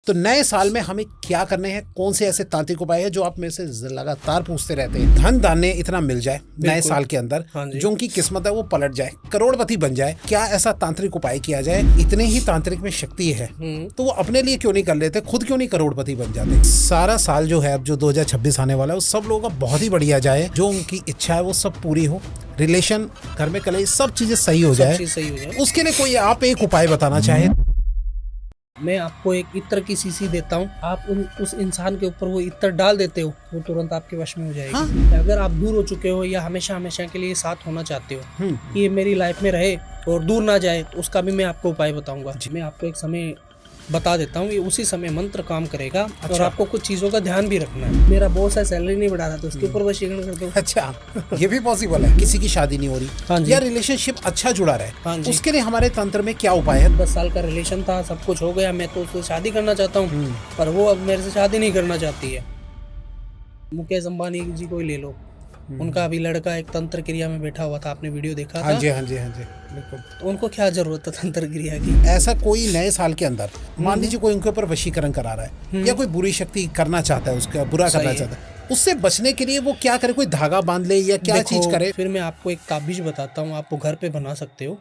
तो नए साल में हमें क्या करने हैं, कौन से ऐसे तांत्रिक उपाय है जो आप मेरे से लगातार पूछते रहते हैं। धन धान्य इतना मिल जाए नए साल के अंदर, जो उनकी किस्मत है वो पलट जाए, करोड़पति बन जाए। क्या ऐसा तांत्रिक उपाय किया जाए? इतने ही तांत्रिक में शक्ति है तो वो अपने लिए क्यों नहीं कर लेते, खुद क्यों नहीं करोड़पति बन जाते। सारा साल जो है अब जो 2026 आने वाला है वो सब लोगों का बहुत ही बढ़िया जाए, जो उनकी इच्छा है वो सब पूरी हो, रिलेशन घर में कले सब चीजें सही हो जाए। उसके लिए कोई आप एक उपाय बताना चाहे। मैं आपको एक इत्र की शीशी देता हूँ, आप उस इंसान के ऊपर वो इत्र डाल देते हो, वो तुरंत आपके वश में हो जाएगी। हाँ? अगर आप दूर हो चुके हो या हमेशा हमेशा के लिए साथ होना चाहते हो, कि ये मेरी लाइफ में रहे और दूर ना जाए, तो उसका भी मैं आपको उपाय बताऊंगा। मैं आपको एक समय बता देता हूँ, ये उसी समय मंत्र काम करेगा। अच्छा। और आपको कुछ चीजों का ध्यान भी रखना है। मेरा बॉस है, सैलरी नहीं बढ़ा रहा, तो उसके ऊपर वशीकरण कर दो। अच्छा, ये भी पॉसिबल है। किसी की शादी नहीं हो रही, हाँ या रिलेशनशिप अच्छा जुड़ा रहे, हाँ उसके लिए हमारे तंत्र में क्या उपाय है? 10 साल का रिलेशन था, सब कुछ हो गया, मैं तो उससे शादी करना चाहता हूँ, पर वो अब मेरे से शादी नहीं करना चाहती है। मुकेश अंबानी जी को ही ले लो, उनका अभी लड़का एक तंत्र क्रिया में बैठा हुआ था, आपने वीडियो देखा था? हाँ जी बिल्कुल। तो उनको क्या जरूरत है तंत्र क्रिया की? ऐसा कोई नए साल के अंदर मान लीजिए कोई उनके ऊपर वशीकरण करा रहा है या कोई बुरी शक्ति करना चाहता है, उसका बुरा करना चाहता है, उससे बचने के लिए वो क्या करे? कोई धागा बांध ले या क्या चीज करे? फिर मैं आपको एक ताबीज बताता हूँ, आपको घर पे बना सकते हो।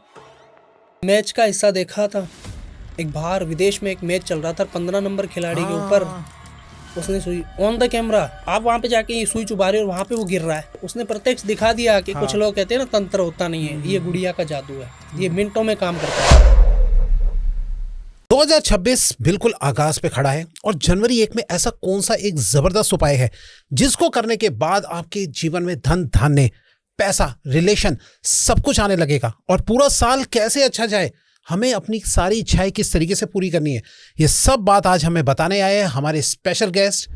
मैच का हिस्सा देखा था, एक बाहर विदेश में एक मैच चल रहा था, 15 नंबर खिलाड़ी के ऊपर उसने सुई ऑन द कैमरा, आप वहाँ पे जाके ये सुई चुबा रहे हो और वहाँ पे वो गिर रहा है, उसने प्रत्यक्ष दिखा दिया कि कुछ लोग कहते हैं ना तंत्र होता नहीं है, ये गुड़िया का जादू है, ये मिनटों में काम करता है। 2026 बिल्कुल आगाज पे खड़ा है और जनवरी 1 में ऐसा कौन सा एक जबरदस्त उपाय है जिसको करने के बाद आपके जीवन में धन धान्य, पैसा, रिलेशन सब कुछ आने लगेगा और पूरा साल कैसे अच्छा जाए, हमें अपनी सारी इच्छाएं किस तरीके से पूरी करनी है, ये सब बात आज हमें बताने आए हैं हमारे स्पेशल गेस्ट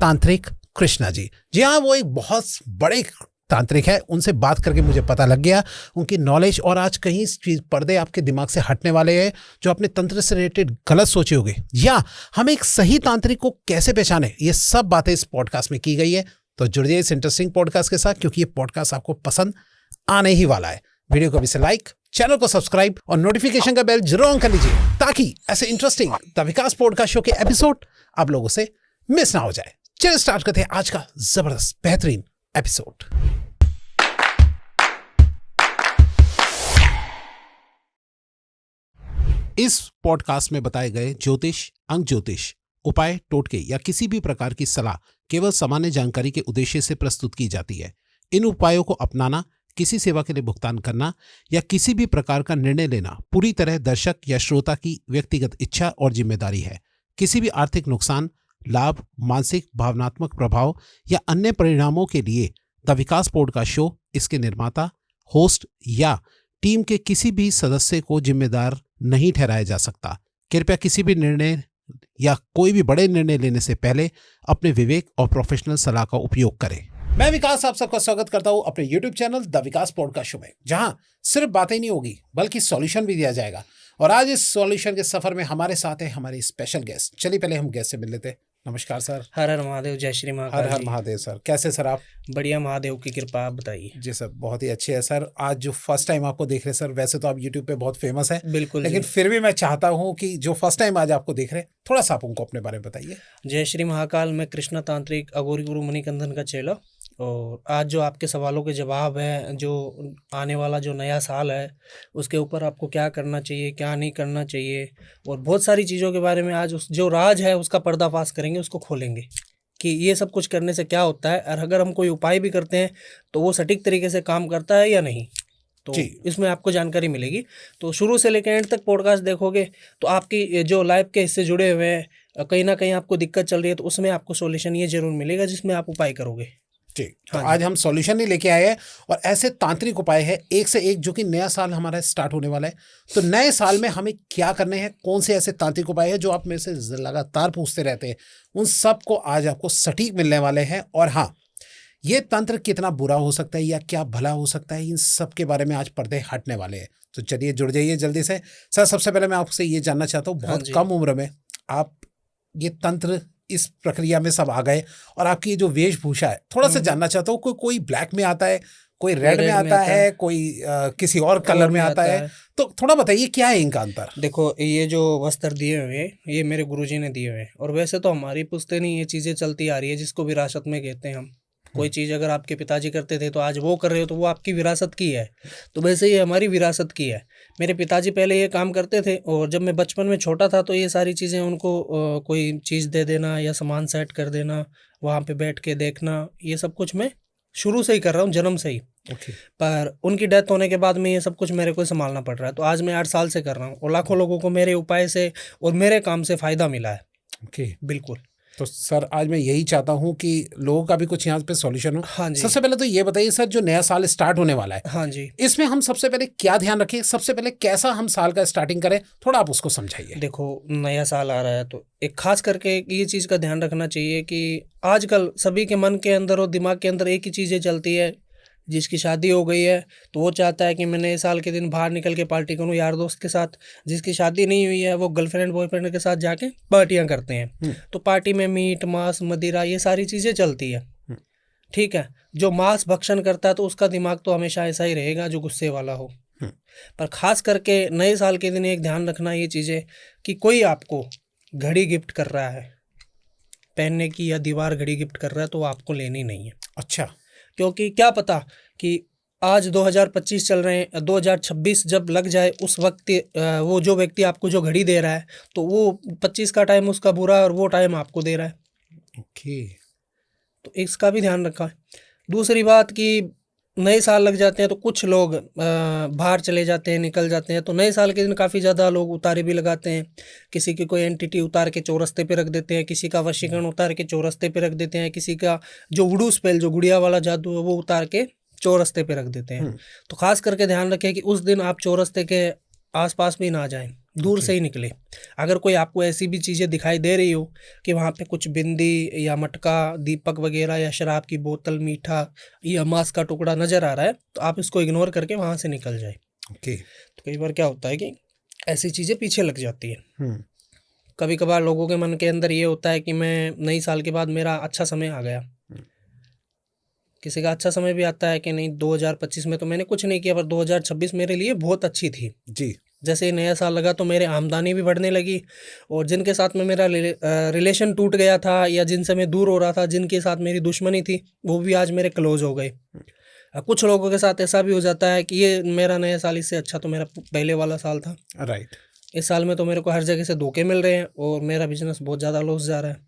तांत्रिक कृष्णा जी। जी हाँ, वो एक बहुत बड़े तांत्रिक है, उनसे बात करके मुझे पता लग गया उनकी नॉलेज, और आज कहीं पर्दे आपके दिमाग से हटने वाले हैं जो आपने तंत्र से रिलेटेड गलत सोचे होंगे, या हम एक सही तांत्रिक को कैसे पहचाने, ये सब बातें इस पॉडकास्ट में की गई है। तो जुड़ जाइए इस इंटरेस्टिंग पॉडकास्ट के साथ, क्योंकि ये पॉडकास्ट आपको पसंद आने ही वाला है। वीडियो को अभी से लाइक, चैनल को सब्सक्राइब और नोटिफिकेशन का बेल जरूर ऑन कर लीजिए, ताकि ऐसे interesting the Vikas podcast show के एपिसोड आप लोगों से मिस ना हो जाए। चलिए स्टार्ट करते हैं आज का जबरदस्त बेहतरीन एपिसोड। इस पॉडकास्ट में बताए गए ज्योतिष, अंक ज्योतिष, उपाय, टोटके या किसी भी प्रकार की सलाह केवल सामान्य जानकारी के उद्देश्य से प्रस्तुत की जाती है। इन उपायों को अपनाना, किसी सेवा के लिए भुगतान करना या किसी भी प्रकार का निर्णय लेना पूरी तरह दर्शक या श्रोता की व्यक्तिगत इच्छा और जिम्मेदारी है। किसी भी आर्थिक नुकसान, लाभ, मानसिक, भावनात्मक प्रभाव या अन्य परिणामों के लिए द विकास पॉडकास्ट शो, इसके निर्माता, होस्ट या टीम के किसी भी सदस्य को जिम्मेदार नहीं ठहराया जा सकता। कृपया किसी भी निर्णय या कोई भी बड़े निर्णय लेने से पहले अपने विवेक और प्रोफेशनल सलाह का उपयोग करें। मैं विकास आप सबका स्वागत करता हूं अपने YouTube channel the Vikas podcast show में, जहां सिर्फ बातें नहीं होगी बल्कि सॉल्यूशन भी दिया जाएगा। और आज इस सॉल्यूशन के सफर में हमारे साथ है हमारे स्पेशल गेस्ट। चलिए पहले हम गेस्ट से मिल लेते हैं। नमस्कार सर। हर हर महादेव, जय श्री महाकाल। हर हर महादेव सर, कैसे सर आप? बढ़िया, महादेव की कृपा, आप बताइए। जी सर, बहुत ही अच्छे है सर। आज जो फर्स्ट टाइम आपको देख रहे हैं सर, वैसे तो आप यूट्यूब पे बहुत फेमस है, बिल्कुल, लेकिन फिर भी मैं चाहता हूँ कि जो फर्स्ट टाइम आज आपको देख रहे हैं, थोड़ा सा आप उनको अपने बारे में बताइए। जय श्री महाकाल, मैं कृष्णा तांत्रिक अघोरी गुरु मणिकंदन का चेला, और आज जो आपके सवालों के जवाब है, जो आने वाला जो नया साल है उसके ऊपर आपको क्या करना चाहिए, क्या नहीं करना चाहिए, और बहुत सारी चीज़ों के बारे में आज उस जो राज है उसका पर्दाफाश करेंगे, उसको खोलेंगे कि ये सब कुछ करने से क्या होता है, और अगर हम कोई उपाय भी करते हैं तो वो सटीक तरीके से काम करता है या नहीं, तो इसमें आपको जानकारी मिलेगी। तो शुरू से लेकर एंड तक पॉडकास्ट देखोगे तो आपकी जो लाइफ के हिस्से जुड़े हुए हैं, कहीं ना कहीं आपको दिक्कत चल रही है, तो उसमें आपको सॉल्यूशन ये जरूर मिलेगा जिसमें आप उपाय करोगे। ठीक, तो आज हम सॉल्यूशन नहीं लेके आए हैं और ऐसे तांत्रिक उपाय है एक से एक, जो कि नया साल हमारा स्टार्ट होने वाला है। तो नए साल में हमें क्या करने हैं, कौन से ऐसे तांत्रिक उपाय है जो आप मेरे से लगातार पूछते रहते हैं, उन सब को आज आपको सटीक मिलने वाले हैं। और हाँ, ये तंत्र कितना बुरा हो सकता है या क्या भला हो सकता है, इन सब के बारे में आज पर्दे हटने वाले हैं। तो चलिए जुड़ जाइए जल्दी से। सर, सबसे पहले मैं आपसे ये जानना चाहता हूँ, बहुत कम उम्र में आप ये तंत्र इस प्रक्रिया में सब आ गए, और आपकी जो वेशभूषा है थोड़ा सा जानना चाहता हूँ। कोई ब्लैक में आता है, कोई रेड में आता है, कोई किसी और कलर में आता है। तो थोड़ा बताइए क्या है इनका अंतर। देखो ये जो वस्त्र दिए हुए हैं ये मेरे गुरुजी ने दिए हुए हैं, और वैसे तो हमारी पुश्तैनी ये चीज़ें चलती आ रही है जिसको विरासत में कहते हैं हम। कोई चीज़ अगर आपके पिताजी करते थे तो आज वो कर रहे हो तो वो आपकी विरासत की है, तो वैसे ये हमारी विरासत की है। मेरे पिताजी पहले ये काम करते थे, और जब मैं बचपन में छोटा था तो ये सारी चीज़ें उनको कोई चीज़ दे देना या सामान सेट कर देना, वहाँ पे बैठ के देखना, ये सब कुछ मैं शुरू से ही कर रहा हूँ, जन्म से ही। पर उनकी डेथ होने के बाद में ये सब कुछ मेरे को संभालना पड़ रहा है। तो आज मैं 8 साल से कर रहा हूँ, और लाखों लोगों को मेरे उपाय से और मेरे काम से फ़ायदा मिला है। बिल्कुल। तो सर आज मैं यही चाहता हूँ कि लोगों का भी कुछ यहाँ पे सॉल्यूशन हो। हाँ जी। सबसे पहले तो ये बताइए सर, जो नया साल स्टार्ट होने वाला है, हाँ जी, इसमें हम सबसे पहले क्या ध्यान रखें, सबसे पहले कैसा हम साल का स्टार्टिंग करें, थोड़ा आप उसको समझाइए। देखो नया साल आ रहा है तो एक खास करके ये चीज़ का ध्यान रखना चाहिए कि आजकल सभी के मन के अंदर और दिमाग के अंदर एक ही चीज़ें चलती है। जिसकी शादी हो गई है तो वो चाहता है कि मैं नए साल के दिन बाहर निकल के पार्टी करूं यार दोस्त के साथ। जिसकी शादी नहीं हुई है वो गर्लफ्रेंड बॉयफ्रेंड के साथ जाके पार्टियां करते हैं। तो पार्टी में मीट मांस मदिरा ये सारी चीज़ें चलती है। ठीक है, जो मांस भक्षण करता है तो उसका दिमाग तो हमेशा ऐसा ही रहेगा जो गुस्से वाला हो। पर खास करके नए साल के दिन एक ध्यान रखना ये चीज़ें कि कोई आपको घड़ी गिफ्ट कर रहा है पहनने की, या दीवार घड़ी गिफ्ट कर रहा है, तो वो आपको लेनी नहीं है। अच्छा। क्योंकि क्या पता कि आज 2025 चल रहे हैं, 2026 जब लग जाए उस वक्त वो जो व्यक्ति आपको जो घड़ी दे रहा है तो वो 25 का टाइम उसका बुरा है और वो टाइम आपको दे रहा है। ओके। तो इसका भी ध्यान रखा है। दूसरी बात कि नए साल लग जाते हैं तो कुछ लोग बाहर चले जाते हैं, निकल जाते हैं, तो नए साल के दिन काफ़ी ज़्यादा लोग उतारे भी लगाते हैं। किसी की कोई एंटिटी उतार के चौरस्ते पे रख देते हैं, किसी का वशीकरण उतार के चौरस्ते पे रख देते हैं, किसी का जो वुडू स्पेल जो गुड़िया वाला जादू है वो उतार के चौरस्ते पे रख देते हैं। तो खास करके ध्यान रखें कि उस दिन आप चौरस्ते के आसपास भी ना जाएं, दूर से ही निकले। अगर कोई आपको ऐसी भी चीज़ें दिखाई दे रही हो कि वहाँ पे कुछ बिंदी या मटका दीपक वगैरह या शराब की बोतल मीठा या मांस का टुकड़ा नज़र आ रहा है तो आप इसको इग्नोर करके वहाँ से निकल जाए। ओके। तो कई बार क्या होता है कि ऐसी चीज़ें पीछे लग जाती है। कभी कभार लोगों के मन के अंदर ये होता है कि मैं नई साल के बाद मेरा अच्छा समय आ गया। किसी का अच्छा समय भी आता है कि नहीं 2025 में तो मैंने कुछ नहीं किया पर 2026 मेरे लिए बहुत अच्छी थी जी। जैसे नया साल लगा तो मेरे आमदनी भी बढ़ने लगी, और जिनके साथ में मेरा रिलेशन टूट गया था या जिनसे मैं दूर हो रहा था, जिनके साथ मेरी दुश्मनी थी, वो भी आज मेरे क्लोज हो गए। कुछ लोगों के साथ ऐसा भी हो जाता है कि ये मेरा नया साल इससे अच्छा तो मेरा पहले वाला साल था। राइट। इस साल में तो मेरे को हर जगह से धोखे मिल रहे हैं और मेरा बिजनेस बहुत ज़्यादा लॉस जा रहा है।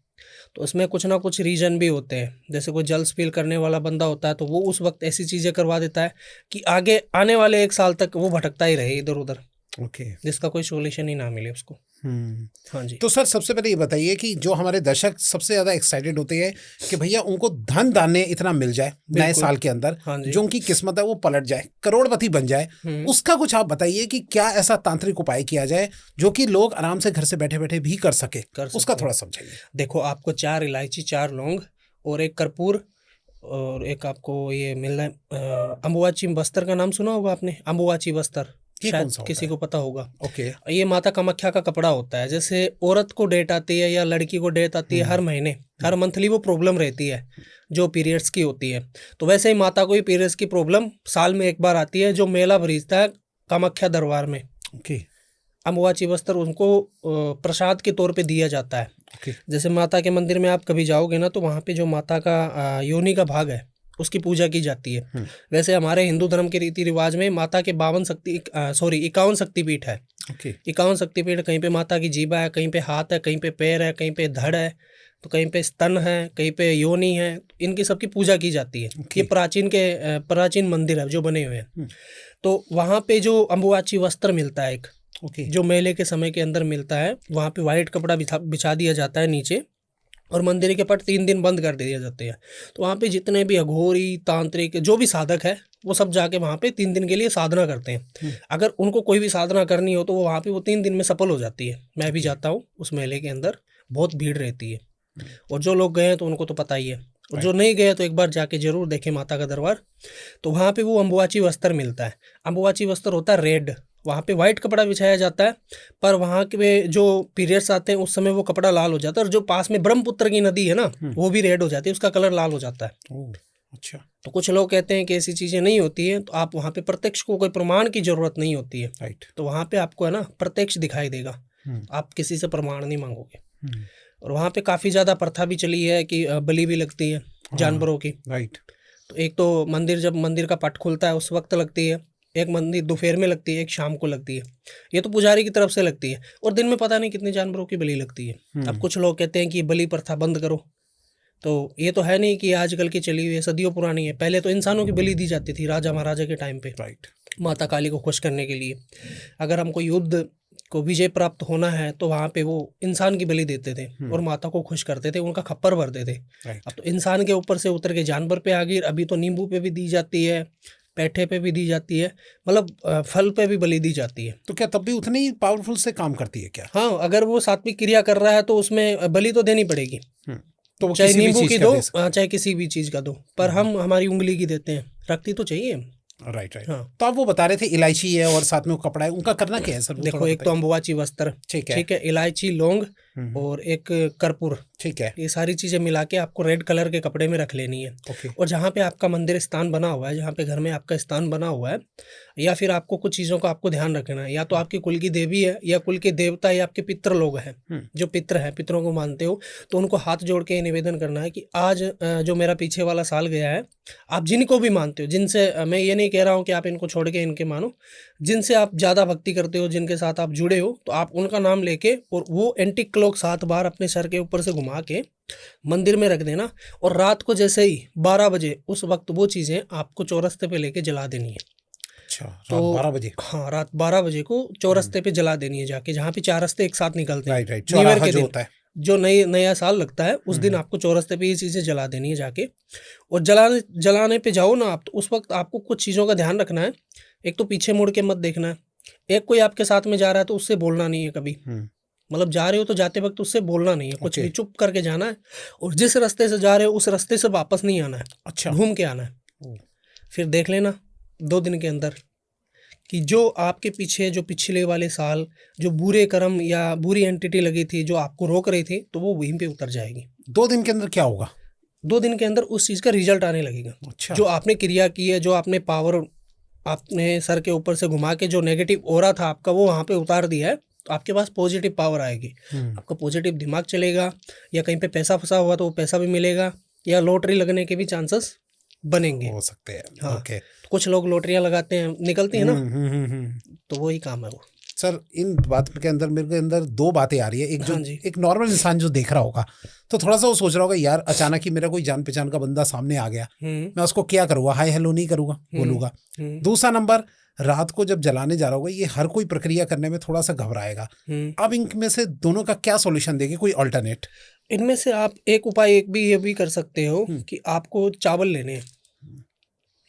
तो इसमें कुछ ना कुछ रीज़न भी होते हैं। जैसे कोई जल्द स्पील करने वाला बंदा होता है तो वो उस वक्त ऐसी चीज़ें करवा देता है कि आगे आने वाले 1 साल तक वो भटकता ही रहे इधर उधर। ओके। जिसका कोई सोल्यूशन ही ना मिले उसको। हाँ जी। तो सर सबसे पहले ये बताइए कि जो हमारे दर्शक सबसे ज़्यादा एक्साइटेड होते हैं कि भैया उनको धन धान्य इतना मिल जाए नए साल के अंदर, हाँ जी। जो उनकी किस्मत है वो पलट जाए, करोड़पति बन जाए, उसका कुछ आप बताइए कि क्या ऐसा तांत्रिक उपाय किया जाए जो कि लोग आराम से घर से बैठे बैठे भी कर सके, उसका थोड़ा समझाइए। देखो आपको 4 इलायची 4 लौंग और 1 कर्पूर और एक आपको ये मिल रहा है अम्बुवाची बस्तर का नाम सुना होगा आपने, अम्बुवाची बस्तर शायद किसी को पता होगा। ओके। ये माता कामाख्या का कपड़ा होता है। जैसे औरत को डेट आती है या लड़की को डेट आती है हर महीने, हर मंथली वो प्रॉब्लम रहती है जो पीरियड्स की होती है, तो वैसे ही माता को ही पीरियड्स की प्रॉब्लम साल में 1 बार आती है, जो मेला भरीजता है कामाख्या दरबार में। ओके। अम्बुवाची वस्त्र उनको प्रसाद के तौर पे दिया जाता है। ओके। जैसे माता के मंदिर में आप कभी जाओगे ना तो वहाँ पे जो माता का योनि का भाग है उसकी पूजा की जाती है। वैसे हमारे हिंदू धर्म के रीति रिवाज में माता के 51 शक्तिपीठ है। 51 शक्तिपीठ, कहीं पे माता की जीभा है, कहीं पे हाथ है, कहीं पे पैर है, कहीं पे धड़ है, तो कहीं पे स्तन है, कहीं पे योनि है, इनकी सबकी पूजा की जाती है। ये प्राचीन मंदिर है जो बने हुए हैं। तो वहाँ पे जो अम्बुवाची वस्त्र मिलता है एक, जो मेले के समय के अंदर मिलता है, वहाँ पे वाइट कपड़ा बिछा दिया जाता है नीचे और मंदिर के पट 3 दिन बंद कर दिए जाते हैं। तो वहाँ पे जितने भी अघोरी तांत्रिक जो भी साधक है वो सब जाके वहाँ पे 3 दिन के लिए साधना करते हैं। अगर उनको कोई भी साधना करनी हो तो वो वहाँ पे वो 3 दिन में सफल हो जाती है। मैं भी जाता हूँ उस मेले के अंदर, बहुत भीड़ रहती है और जो लोग गए हैं तो उनको तो पता ही है, और जो नहीं गए तो एक बार जाके जरूर देखें माता का दरबार। तो वहाँ पे वो अम्बुवाची वस्त्र मिलता है। अम्बुवाची वस्त्र होता है रेड, वहाँ पे वाइट कपड़ा बिछाया जाता है, पर वहाँ के जो पीरियड्स आते हैं उस समय वो कपड़ा लाल हो जाता है, और जो पास में ब्रह्मपुत्र की नदी है ना वो भी रेड हो जाती है, उसका कलर लाल हो जाता है। अच्छा। तो कुछ लोग कहते हैं कि ऐसी चीज़ें नहीं होती हैं, तो आप वहाँ पे प्रत्यक्ष को कोई प्रमाण की ज़रूरत नहीं होती है। राइट। तो वहाँ पे आपको है ना प्रत्यक्ष दिखाई देगा, आप किसी से प्रमाण नहीं मांगोगे। और वहाँ पे काफ़ी ज़्यादा प्रथा भी चली है कि बलि भी लगती है जानवरों की। राइट। तो एक तो जब मंदिर का पट खुलता है उस वक्त लगती है, एक मंदिर दोपहर में लगती है, एक शाम को लगती है। ये तो पुजारी की तरफ से लगती है, और दिन में पता नहीं कितने जानवरों की बलि लगती है। अब कुछ लोग कहते हैं कि बलि प्रथा बंद करो, तो ये तो है नहीं कि आजकल की चली हुई है, सदियों पुरानी है। पहले तो इंसानों की बलि दी जाती थी राजा महाराजा के टाइम पे, राइट। माता काली को खुश करने के लिए। अगर हमको युद्ध को विजय प्राप्त होना है तो वहाँ पे वो इंसान की बलि देते थे और माता को खुश करते थे, उनका खप्पर भरते थे। अब तो इंसान के ऊपर से उतर के जानवर पे आ गई। अभी तो नींबू पे भी दी जाती है, पैठे पे भी दी जाती है, मतलब फल पे भी बलि दी जाती है। तो क्या तब भी उतनी ही पावरफुल से काम करती है क्या? हाँ, अगर वो सात्विक क्रिया कर रहा है तो उसमें बलि तो देनी पड़ेगी। तो वो चाहे किसी भी नींबू चीज की का दो, दे सकते चाहे किसी भी चीज़ का दो, पर हम हमारी उंगली की देते हैं, रखती तो चाहिए। हैं। Right right. हाँ। तो आप वो बता रहे थे इलायची है और साथ में वो कपड़ा है, उनका करना क्या है सर? वो देखो, थोड़ा एक तो अम्बुवाची वस्त्र, ठीक है। ठीक है, इलायची, लौंग और एक कर्पूर, ठीक है। ये सारी चीज़ें मिला के आपको रेड कलर के कपड़े में रख लेनी है। ओके। और जहाँ पे आपका मंदिर स्थान बना हुआ है, जहाँ पे घर में आपका स्थान बना हुआ है, या फिर आपको कुछ चीज़ों का आपको ध्यान रखना है। या तो आपकी कुल की देवी है, या कुल के देवता, या आपके पितृ लोग हैं, जो पितृ हैं, पितरों को मानते हो, तो उनको हाथ जोड़ के निवेदन करना है कि आज जो मेरा पीछे वाला साल गया है, आप जिनको भी मानते हो, जिनसे मैं ये नहीं कह रहा हूँ कि आप इनको छोड़ के इनके मानो, जिनसे आप ज़्यादा भक्ति करते हो, जिनके साथ आप जुड़े हो, तो आप उनका नाम लेके और वो एंटी क्लॉक 7 बार अपने सर के ऊपर से घुमा के मंदिर में रख देना। और रात को जैसे ही 12 बजे उस वक्त वो चीज़ें आपको चौरस्ते पे लेके जला देनी है। अच्छा, तो रात 12 बजे? हाँ, रात 12 बजे को चौरस्ते पे जला देनी है जाके, जहाँ पे 4 रास्ते एक साथ निकलते हैं। Right right. न्यू ईयर चौराहा के जो दिन, होता है। जो नया साल लगता है, उस दिन आपको चौरस्ते पे ये चीज़ें जला देनी है जाके। और जलाने पे जाओ ना आप, तो उस वक्त आपको कुछ चीज़ों का ध्यान रखना है। एक तो पीछे मुड़ के मत देखना है। एक कोई आपके साथ में जा रहा है तो उससे बोलना नहीं है कभी, मतलब जा रहे हो तो जाते वक्त उससे बोलना नहीं है कुछ भी, चुप करके जाना है। और जिस रास्ते से जा रहे हो उस रास्ते से वापस नहीं आना है। अच्छा। घूम के आना है। फिर देख लेना 2 दिन के अंदर कि जो आपके पीछे, जो पिछले वाले साल जो बुरे कर्म या बुरी एंटिटी लगी थी जो आपको रोक रही थी, तो वो वहीं पे उतर जाएगी। 2 दिन के अंदर क्या होगा? 2 दिन के अंदर उस चीज़ का रिजल्ट आने लगेगा। अच्छा। जो आपने क्रिया की है, जो आपने पावर आपने सर के ऊपर से घुमा के जो नेगेटिव ऑरा था आपका, वो वहाँ पे उतार दिया है, तो आपके पास पॉजिटिव पावर आएगी। आपका पॉजिटिव दिमाग चलेगा, या कहीं पे पैसा फंसा हुआ तो वो पैसा भी मिलेगा, या लॉटरी लगने के भी चांसेस बनेंगे, हो सकते हैं। हाँ। ओके। कुछ लोग लॉटरियां लगाते हैं, निकलती है ना, तो वही काम है वो। सर, इन बात के अंदर मेरे के अंदर 2 बातें आ रही है। एक जो हाँ जी। एक नॉर्मल इंसान जो देख रहा होगा तो थोड़ा सा वो सोच रहा होगा, यार अचानक ही मेरा कोई जान पहचान का बंदा सामने आ गया, मैं उसको क्या करूँगा? हाय हेलो नहीं करूँगा, बोलूँगा। दूसरा नंबर, रात को जब जलाने जा रहा होगा, ये हर कोई प्रक्रिया करने में थोड़ा सा घबराएगा। अब इनमें से दोनों का क्या सॉल्यूशन देंगे, कोई अल्टरनेट? इनमें से आप एक उपाय एक भी ये भी कर सकते हो कि आपको चावल लेने हैं,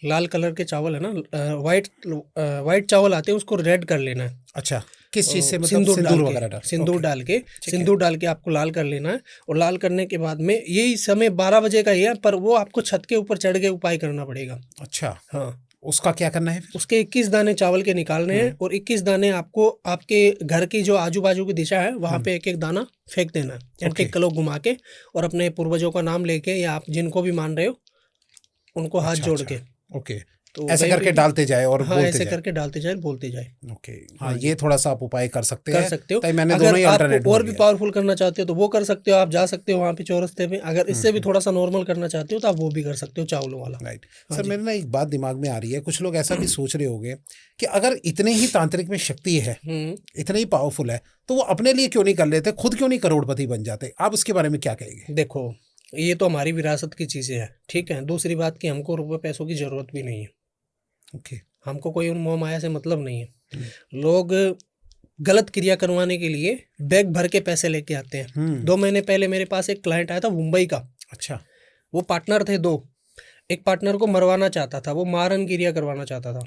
लाल कलर के चावल है ना, वाइट चावल आते हैं, उसको रेड कर लेना है। अच्छा, किस चीज़ से? मतलब सिंदूर वगैरह डाल? सिंदूर डाल के आपको लाल कर लेना है। और लाल करने के बाद में यही समय 12 बजे का ही है, पर वो आपको छत के ऊपर चढ़ के उपाय करना पड़ेगा। अच्छा, हाँ। उसका क्या करना है फिर? उसके 21 दाने चावल के निकालने हैं, और 21 दाने आपको आपके घर की जो आजू बाजू की दिशा है वहाँ पे एक एक दाना फेंक देना है, एंटी क्लॉक घुमा के, और अपने पूर्वजों का नाम लेके, या आप जिनको भी मान रहे हो उनको हाथ जोड़ के। ओके। तो ऐसे करके डालते जाए और हाँ, बोलते ऐसे जाए। करके डालते जाए, बोलते जाए। ओके। हाँ, ये थोड़ा सा आप उपाय कर सकते कर सकते हो। ताकि मैंने अगर दोनों ही अल्टरनेट आप और भी पावरफुल करना चाहते हो तो वो कर सकते हो, आप जा सकते हो वहाँ पे चौरस्ते पे। अगर इससे भी थोड़ा सा नॉर्मल करना चाहते हो तो आप वो भी कर सकते हो, चावलों वाला। राइट। सर, मेरे ना एक बात दिमाग में आ रही है, कुछ लोग ऐसा भी सोच रहे होंगे कि अगर इतने ही तांत्रिक में शक्ति है, इतने ही पावरफुल है, तो वो अपने लिए क्यों नहीं कर लेते, खुद क्यों नहीं करोड़पति बन जाते? आप उसके बारे में क्या कहेंगे? देखो, ये तो हमारी विरासत की चीज़ें हैं, ठीक है। दूसरी बात कि हमको रुपये पैसों की ज़रूरत भी नहीं है। ओके। हमको कोई उन मोह माया से मतलब नहीं है। लोग गलत क्रिया करवाने के लिए बैग भर के पैसे लेके आते हैं। 2 महीने पहले मेरे पास एक क्लाइंट आया था मुंबई का। अच्छा। वो पार्टनर थे 2। एक पार्टनर को मरवाना चाहता था, वो मारन क्रिया करवाना चाहता था,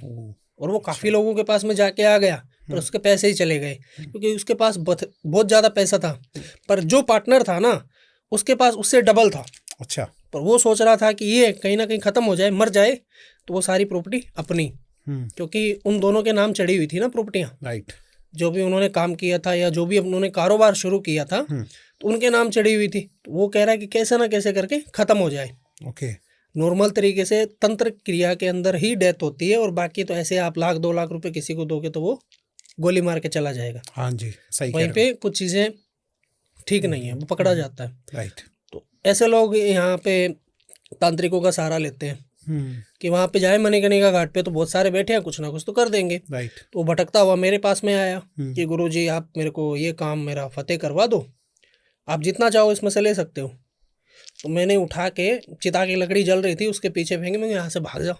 और वो काफ़ी लोगों के पास में जाके आ गया, पर उसके पैसे ही चले गए, क्योंकि उसके पास बहुत ज़्यादा पैसा था। पर जो पार्टनर था ना, उसके पास उससे डबल था। अच्छा। पर वो सोच रहा था कि ये कहीं ना कहीं ख़त्म हो जाए, मर जाए, तो वो सारी प्रॉपर्टी अपनी, क्योंकि उन दोनों के नाम चढ़ी हुई थी ना प्रॉपर्टियाँ। राइट। जो भी उन्होंने काम किया था या जो भी उन्होंने कारोबार शुरू किया था, तो उनके नाम चढ़ी हुई थी। तो वो कह रहा है कि कैसे ना कैसे करके ख़त्म हो जाए। ओके। नॉर्मल तरीके से तंत्र क्रिया के अंदर ही डेथ होती है, और बाकी तो ऐसे आप 1-2 लाख रुपए किसी को दोगे तो वो गोली मार के चला जाएगा। हाँ जी, सही कह वहीं रहे पे कुछ चीज़ें ठीक नहीं है, वो पकड़ा जाता है। हो। राइट। तो ऐसे लोग यहाँ पे तांत्रिकों का सहारा लेते हैं कि वहाँ पे जाए मणिकर्णिका घाट पे तो बहुत सारे बैठे हैं, कुछ ना कुछ तो कर देंगे। राइट। तो वो भटकता हुआ मेरे पास में आया कि गुरुजी आप मेरे को ये काम मेरा फतेह करवा दो, आप जितना चाहो इसमें से ले सकते हो। तो मैंने उठा के, चिता की लकड़ी जल रही थी उसके पीछे फेंके, मैं यहाँ से भाग जाओ।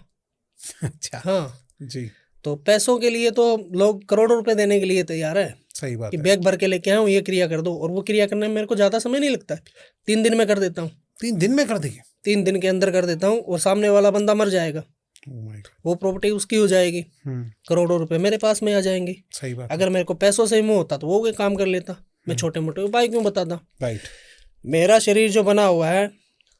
अच्छा। हाँ जी, तो पैसों के लिए तो लोग करोड़ों रुपए देने के लिए तैयार है सही बात कि है। बैग भर के लेके आऊँ, ये क्रिया कर दो। और वो क्रिया करने में मेरे को ज़्यादा समय नहीं लगता है, 3 दिन में कर देता हूँ। 3 दिन में कर देंगे? 3 दिन के अंदर कर देता हूँ, और सामने वाला बंदा मर जाएगा, Oh my God। वो प्रॉपर्टी उसकी हो जाएगी, करोड़ों रुपए मेरे पास में आ जाएंगे। सही बात है। अगर मेरे को पैसों से ही मोह होता तो वो कोई काम कर लेता, मैं छोटे मोटे उपाय क्यों बताता। राइट। मेरा शरीर जो बना हुआ है,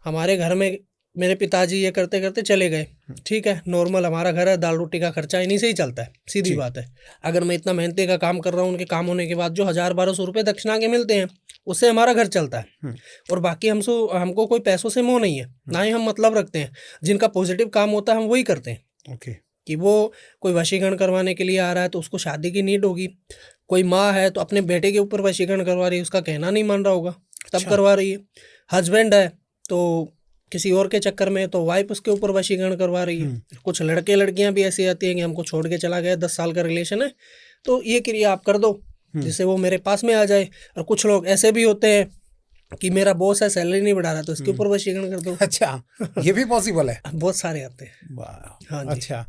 हमारे घर में मेरे पिताजी ये करते करते चले गए, ठीक है, नॉर्मल हमारा घर है, दाल रोटी का खर्चा इन्हीं से ही चलता है, सीधी बात है। अगर मैं इतना मेहनती का काम कर रहा हूँ, उनके काम होने के बाद जो 1000-1200 रुपये दक्षिणा के मिलते हैं, उससे हमारा घर चलता है। और बाकी हमको कोई पैसों से मोह नहीं है, ना ही हम मतलब रखते हैं। जिनका पॉजिटिव काम होता है हम वही करते हैं। ओके। कि वो कोई वशीकरण करवाने के लिए आ रहा है तो उसको शादी की नीड होगी, कोई माँ है तो अपने बेटे के ऊपर वशीकरण करवा रही है, उसका कहना नहीं मान रहा होगा तब करवा रही है। हस्बैंड है तो किसी और के चक्कर में तो वाइफ उसके ऊपर वशीकरण करवा रही है। कुछ लड़के लड़कियां भी ऐसी आती हैं कि हमको छोड़ के चला गया, 10 साल का रिलेशन है तो ये क्रिया आप कर दो जिससे वो मेरे पास में आ जाए। और कुछ लोग ऐसे भी होते हैं कि मेरा बॉस है, सैलरी नहीं बढ़ा रहा तो इसके ऊपर वशीकरण कर दो। अच्छा, ये भी पॉसिबल है? बहुत सारे आते हैं। वाह। हाँ जी। अच्छा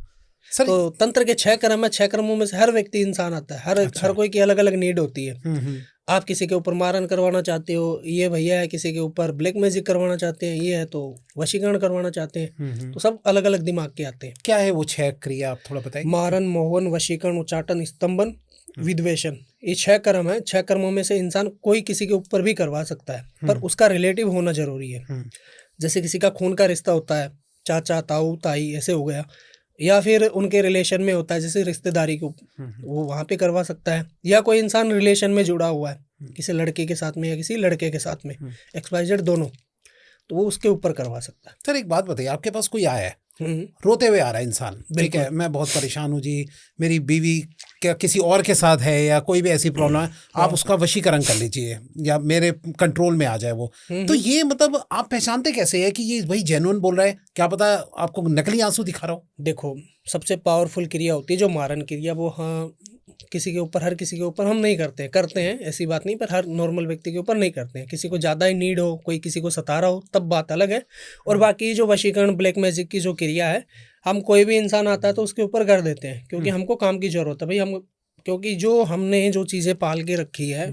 सर। तो तंत्र के 6 क्रम है, 6 क्रमों में से हर व्यक्ति इंसान आता है, हर कोई की अलग अलग नीड होती है। आप किसी के ऊपर मारन करवाना चाहते हो, ये भैया है किसी के ऊपर ब्लैक मैजिक करवाना चाहते हैं, ये है तो वशीकरण करवाना चाहते हैं, तो सब अलग अलग दिमाग के आते हैं। क्या है वो 6 क्रिया, आप थोड़ा बताइए। मारन, मोहन, वशीकरण, उच्चाटन, स्तंभन, विद्वेषण, ये 6 कर्म है। 6 कर्मों में से इंसान कोई किसी के ऊपर भी करवा सकता है, पर उसका रिलेटिव होना जरूरी है। जैसे किसी का खून का रिश्ता होता है, चाचा, ताऊ, ताई ऐसे हो गया, या फिर उनके रिलेशन में होता है जैसे रिश्तेदारी को, वो वहाँ पे करवा सकता है। या कोई इंसान रिलेशन में जुड़ा हुआ है किसी लड़के के साथ में या किसी लड़के के साथ में, XYZ दोनों, तो वो उसके ऊपर करवा सकता है। सर एक बात बताइए, आपके पास कोई आया है, रोते हुए आ रहा है इंसान, ठीक है, मैं बहुत परेशान हूँ जी, मेरी बीवी क्या किसी और के साथ है या कोई भी ऐसी प्रॉब्लम है, आप उसका वशीकरण कर लीजिए या मेरे कंट्रोल में आ जाए वो, तो ये मतलब आप पहचानते कैसे है कि ये भाई जेन्युइन बोल रहा है? क्या पता आपको नकली आंसू दिखा रहा हो। देखो, सबसे पावरफुल क्रिया होती है जो मारन क्रिया, वो हाँ किसी के ऊपर, हर किसी के ऊपर हम नहीं करते हैं, करते हैं ऐसी बात नहीं, पर हर नॉर्मल व्यक्ति के ऊपर नहीं करते हैं। किसी को ज़्यादा ही नीड हो, कोई किसी को सता रहा हो, तब बात अलग है। और बाकी जो वशीकरण, ब्लैक मैजिक की जो क्रिया है, हम कोई भी इंसान आता है तो उसके ऊपर कर देते हैं, क्योंकि हमको काम की ज़रूरत है भाई। हम क्योंकि जो हमने जो चीज़ें पाल के रखी है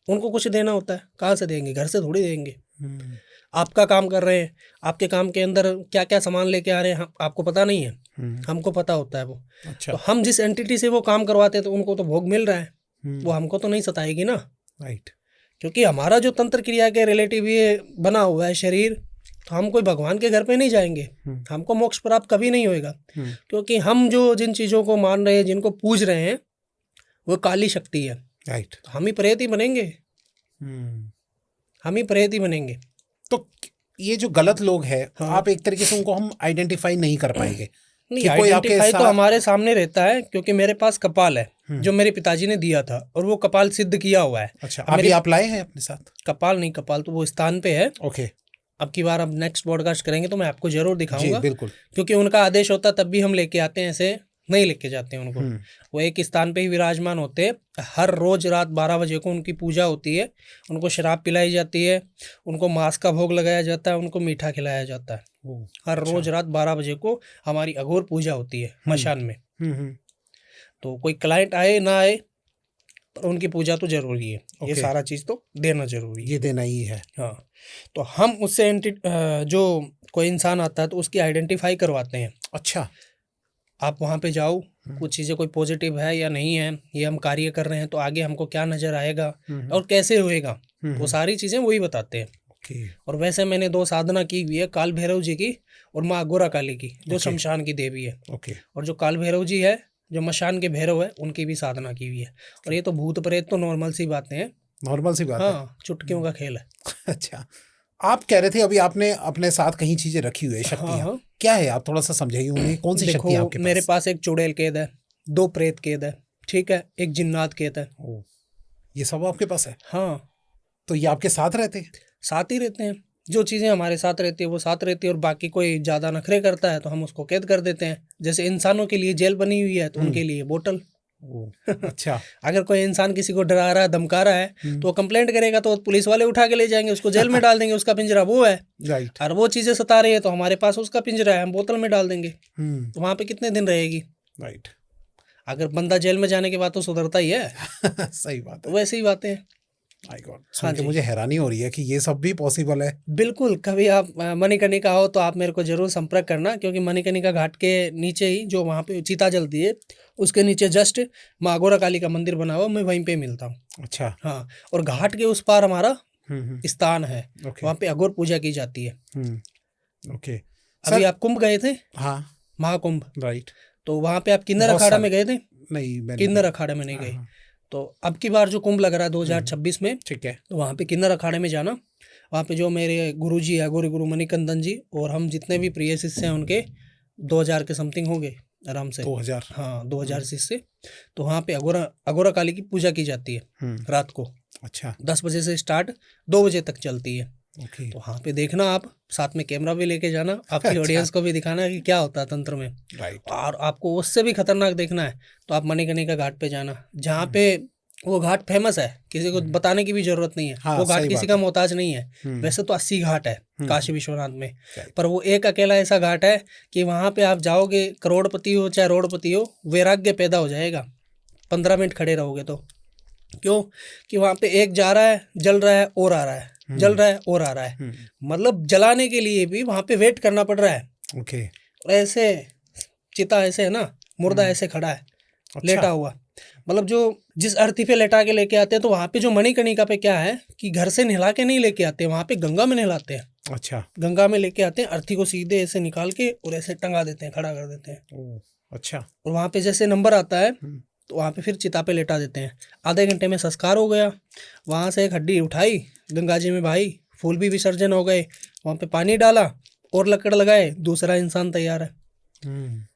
उनको कुछ देना होता है, कहाँ से देंगे? घर से थोड़ी देंगे। आपका काम कर रहे हैं, आपके काम के अंदर क्या क्या सामान लेके आ रहे हैं आपको पता नहीं है, हमको पता होता है वो। अच्छा। तो हम जिस एंटिटी से वो काम करवाते हैं तो उनको तो भोग मिल रहा है, वो हमको तो नहीं सताएगी ना। राइट। क्योंकि हमारा जो तंत्र क्रिया के रिलेटिव ये बना हुआ है शरीर, तो हम कोई भगवान के घर पे नहीं जाएंगे, हमको मोक्ष प्राप्त कभी नहीं होएगा। क्योंकि हम जो जिन चीज़ों को मान रहे हैं, जिनको पूज रहे हैं, वो काली शक्ति है। राइट। तो हम ही प्रेत ही बनेंगे, हम ही प्रेत ही बनेंगे। तो ये जो गलत लोग हैं, आप एक तरीके से उनको हम आइडेंटिफाई नहीं कर पाएंगे? नहीं, आइडेंटिफाई तो हमारे सामने रहता है, क्योंकि मेरे पास कपाल है जो मेरे पिताजी ने दिया था, और वो कपाल सिद्ध किया हुआ है। अच्छा, अभी आप लाए हैं अपने साथ? कपाल नहीं, कपाल तो वो स्थान पे है। ओके। अब की बार अब नेक्स्ट पॉडकास्ट करेंगे तो मैं आपको जरूर दिखाऊंगा। बिल्कुल। क्योंकि उनका आदेश होता तब भी हम लेके आते हैं, ऐसे नहीं लेके जाते हैं उनको। वो एक स्थान पे ही विराजमान होते हैं। हर रोज रात 12 बजे को उनकी पूजा होती है, उनको शराब पिलाई जाती है, उनको मांस का भोग लगाया जाता है, उनको मीठा खिलाया जाता है। हर रोज रात 12 बजे को हमारी अघोर पूजा होती है मशान में। तो कोई क्लाइंट आए ना आए, पर उनकी पूजा तो जरूरी है। ये सारा चीज़ तो देना जरूरी है, ये देना ही है। हाँ, तो हम उससे जो कोई इंसान आता है तो उसकी आइडेंटिफाई करवाते हैं। अच्छा। आप वहाँ पे जाओ, कुछ चीज़ें कोई पॉजिटिव है या नहीं है, ये हम कार्य कर रहे हैं तो आगे हमको क्या नज़र आएगा और कैसे होएगा, वो सारी चीज़ें वही बताते हैं। और वैसे मैंने 2 साधना की हुई है, काल भैरव जी की और माँ गोरा काली की, जो शमशान की देवी है। और जो काल भैरव जी है, जो मशान के भैरव है, उनकी भी साधना की हुई है। और ये तो भूत प्रेत तो नॉर्मल सी बातें हैं, नॉर्मल सी बात है। हाँ, चुटकियों का खेल है। अच्छा, आप कह रहे थे अभी आपने अपने साथ कहीं चीजें रखी हुई है, शक्तियां हाँ। क्या है, आप थोड़ा सा समझाइए उन्हें, कौन सी शक्ति है देखो आपके मेरे पास? पास एक चुड़ैल कैद है, 2 प्रेत कैद है, ठीक है, एक जिन्नात कैद है। ओ, ये सब आपके पास है? हाँ, तो ये आपके साथ रहते हैं? साथ ही रहते हैं। जो चीज़ें हमारे साथ रहती है वो साथ रहती है, और बाकी कोई ज़्यादा नखरे करता है तो हम उसको कैद कर देते हैं। जैसे इंसानों के लिए जेल बनी हुई है तो उनके लिए बोतल। ओ, अच्छा। अगर कोई इंसान किसी को डरा रहा है, धमका रहा है, तो वो कंप्लेंट करेगा तो पुलिस वाले उठा के ले जाएंगे, उसको जेल में डाल देंगे, उसका पिंजरा वो है। राइट। और वो चीज़ें सता रही है तो हमारे पास उसका पिंजरा है, हम बोतल में डाल देंगे, हम्म। तो वहाँ पे कितने दिन रहेगी? राइट। अगर बंदा जेल में जाने के बाद तो सुधरता ही है। सही बात तो है। वैसे ही बातें हैं। माय गॉड, हाँ सुन के जी। मुझे हैरानी हो रही है कि ये सब भी पॉसिबल है। बिल्कुल, कभी आप मणिकर्णिका हो तो आप मेरे को जरूर संपर्क करना, क्योंकि मणिकर्णिका घाट के नीचे ही जो वहाँ पे चिता जलती है, उसके नीचे जस्ट माँ अघोरा काली का मंदिर बना हुआ, मैं वहीं पे मिलता हूँ। अच्छा। हाँ, और घाट के उस पार हमारा हम्म। स्थान है, ओके। वहाँ पे अघोर पूजा की जाती है। ओके अभी सर। आप कुंभ गए थे, हाँ। महाकुंभ, राइट। तो वहाँ पे आप किन्नर बहुत अखाड़ा साल में गए थे? नहीं, मैंने किन्नर अखाड़े में नहीं गए। हाँ, तो अब की बार जो कुंभ लग रहा है 2026 में, ठीक है। तो वहाँ पे किन्नर अखाड़े में जाना। वहाँ पे जो मेरे गुरुजी है, अघोरी गुरु मणिकंदन जी, और हम जितने भी प्रिय शिष्य हैं उनके 2000 के समथिंग होंगे आराम से। 2000। हाँ, 2000 शिष्य। तो वहाँ पे अघोरा काली की पूजा की जाती है रात को। अच्छा। 10 बजे से स्टार्ट 2 बजे तक चलती है। ओके। तो वहाँ पे देखना, आप साथ में कैमरा भी लेके जाना, आपकी अच्छा। ऑडियंस को भी दिखाना कि क्या होता है तंत्र में। राइट। और आपको उससे भी खतरनाक देखना है तो आप मणिकर्णिका घाट पे जाना, जहाँ पे वो घाट फेमस है, किसी को बताने की भी जरूरत नहीं है। हाँ, वो घाट सही किसी बात का है। मोहताज नहीं है। वैसे तो 80 घाट है काशी विश्वनाथ में, Right. पर वो एक अकेला ऐसा घाट है कि वहाँ पे आप जाओगे, करोड़पति हो चाहे रोड़पति हो, वैराग्य पैदा हो जाएगा 15 मिनट खड़े रहोगे तो। क्यों? कि वहाँ पे एक जा रहा है, जल रहा है और आ रहा है, जल रहा है और आ रहा है, मतलब जलाने के लिए भी वहाँ पे वेट करना पड़ रहा है। ओके। और ऐसे चिता ऐसे है ना, मुर्दा ऐसे खड़ा है, लेटा हुआ, मतलब जो जिस अर्थी पे लेटा के लेके आते हैं, तो वहाँ पे जो मणिकर्णिका पे क्या है कि घर से नहला के नहीं लेके आते, वहाँ पे गंगा में नहलाते हैं। अच्छा। गंगा में लेके आते हैं, अर्थी को सीधे ऐसे निकाल के और ऐसे टंगा देते हैं, खड़ा कर देते हैं। ओ, अच्छा। और वहाँ पे जैसे नंबर आता है तो वहाँ पे फिर चिता पे लेटा देते हैं। आधे घंटे में संस्कार हो गया, वहाँ से एक हड्डी उठाई, गंगा जी में बहाई, फूल भी विसर्जन हो गए, वहाँ पे पानी डाला और लकड़ लगाए, दूसरा इंसान तैयार है।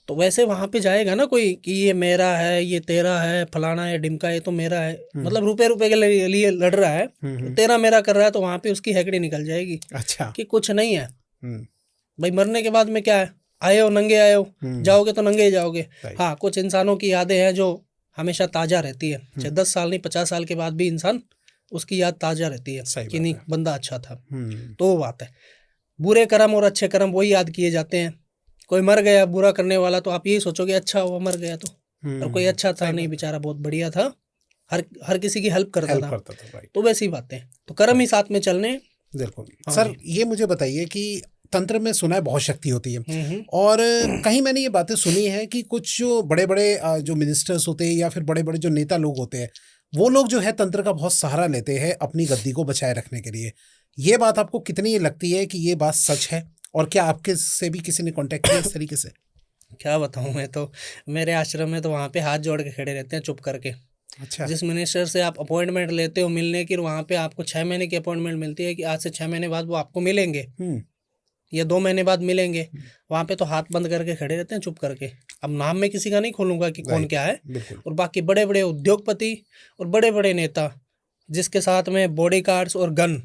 तो वैसे वहाँ पे जाएगा ना कोई कि ये मेरा है, ये तेरा है, फलाना है, डिमका है, तो मेरा है, मतलब रुपए के लिए लड़ रहा है, तो तेरा मेरा कर रहा है, तो वहाँ पे उसकी हैकड़ी निकल जाएगी। अच्छा। कि कुछ नहीं है भाई, मरने के बाद में क्या है, आए हो नंगे आए हो, जाओगे तो नंगे ही जाओगे। हाँ, कुछ इंसानों की यादें हैं जो हमेशा ताज़ा रहती है, चाहे 10 साल नहीं 50 साल के बाद भी इंसान उसकी याद ताज़ा रहती है कि नहीं बंदा अच्छा था। तो वो बात है, बुरे कर्म और अच्छे कर्म वही याद किए जाते हैं। कोई मर गया बुरा करने वाला तो आप यही सोचोगे अच्छा हुआ मर गया तो, और कोई अच्छा था नहीं, बेचारा बहुत बढ़िया था, हर किसी की हेल्प करता था। राइट। तो वैसी बातें, तो कर्म ही साथ में चलने। बिल्कुल। सर ये मुझे बताइए कि तंत्र में सुना है बहुत शक्ति होती है, और कहीं मैंने ये बातें सुनी है कि कुछ जो बड़े बड़े जो मिनिस्टर्स होते हैं या फिर बड़े बड़े जो नेता लोग होते हैं, वो लोग जो है तंत्र का बहुत सहारा लेते हैं अपनी गद्दी को बचाए रखने के लिए। ये बात आपको कितनी लगती है कि ये बात सच है, और क्या आपके से भी किसी ने कांटेक्ट किया इस तरीके से? क्या बताऊं, मैं तो मेरे आश्रम में तो वहाँ पे हाथ जोड़ के खड़े रहते हैं चुप करके। अच्छा। जिस मिनिस्टर से आप अपॉइंटमेंट लेते हो मिलने की, वहाँ पे आपको 6 महीने की अपॉइंटमेंट मिलती है कि आज से 6 महीने बाद वो आपको मिलेंगे या 2 महीने बाद मिलेंगे, वहाँ पे तो हाथ बंद करके खड़े रहते हैं चुप करके। अब नाम में किसी का नहीं खोलूंगा कि कौन क्या है, और बाकी बड़े बड़े उद्योगपति और बड़े बड़े नेता जिसके साथ में बॉडी गार्ड्स और गन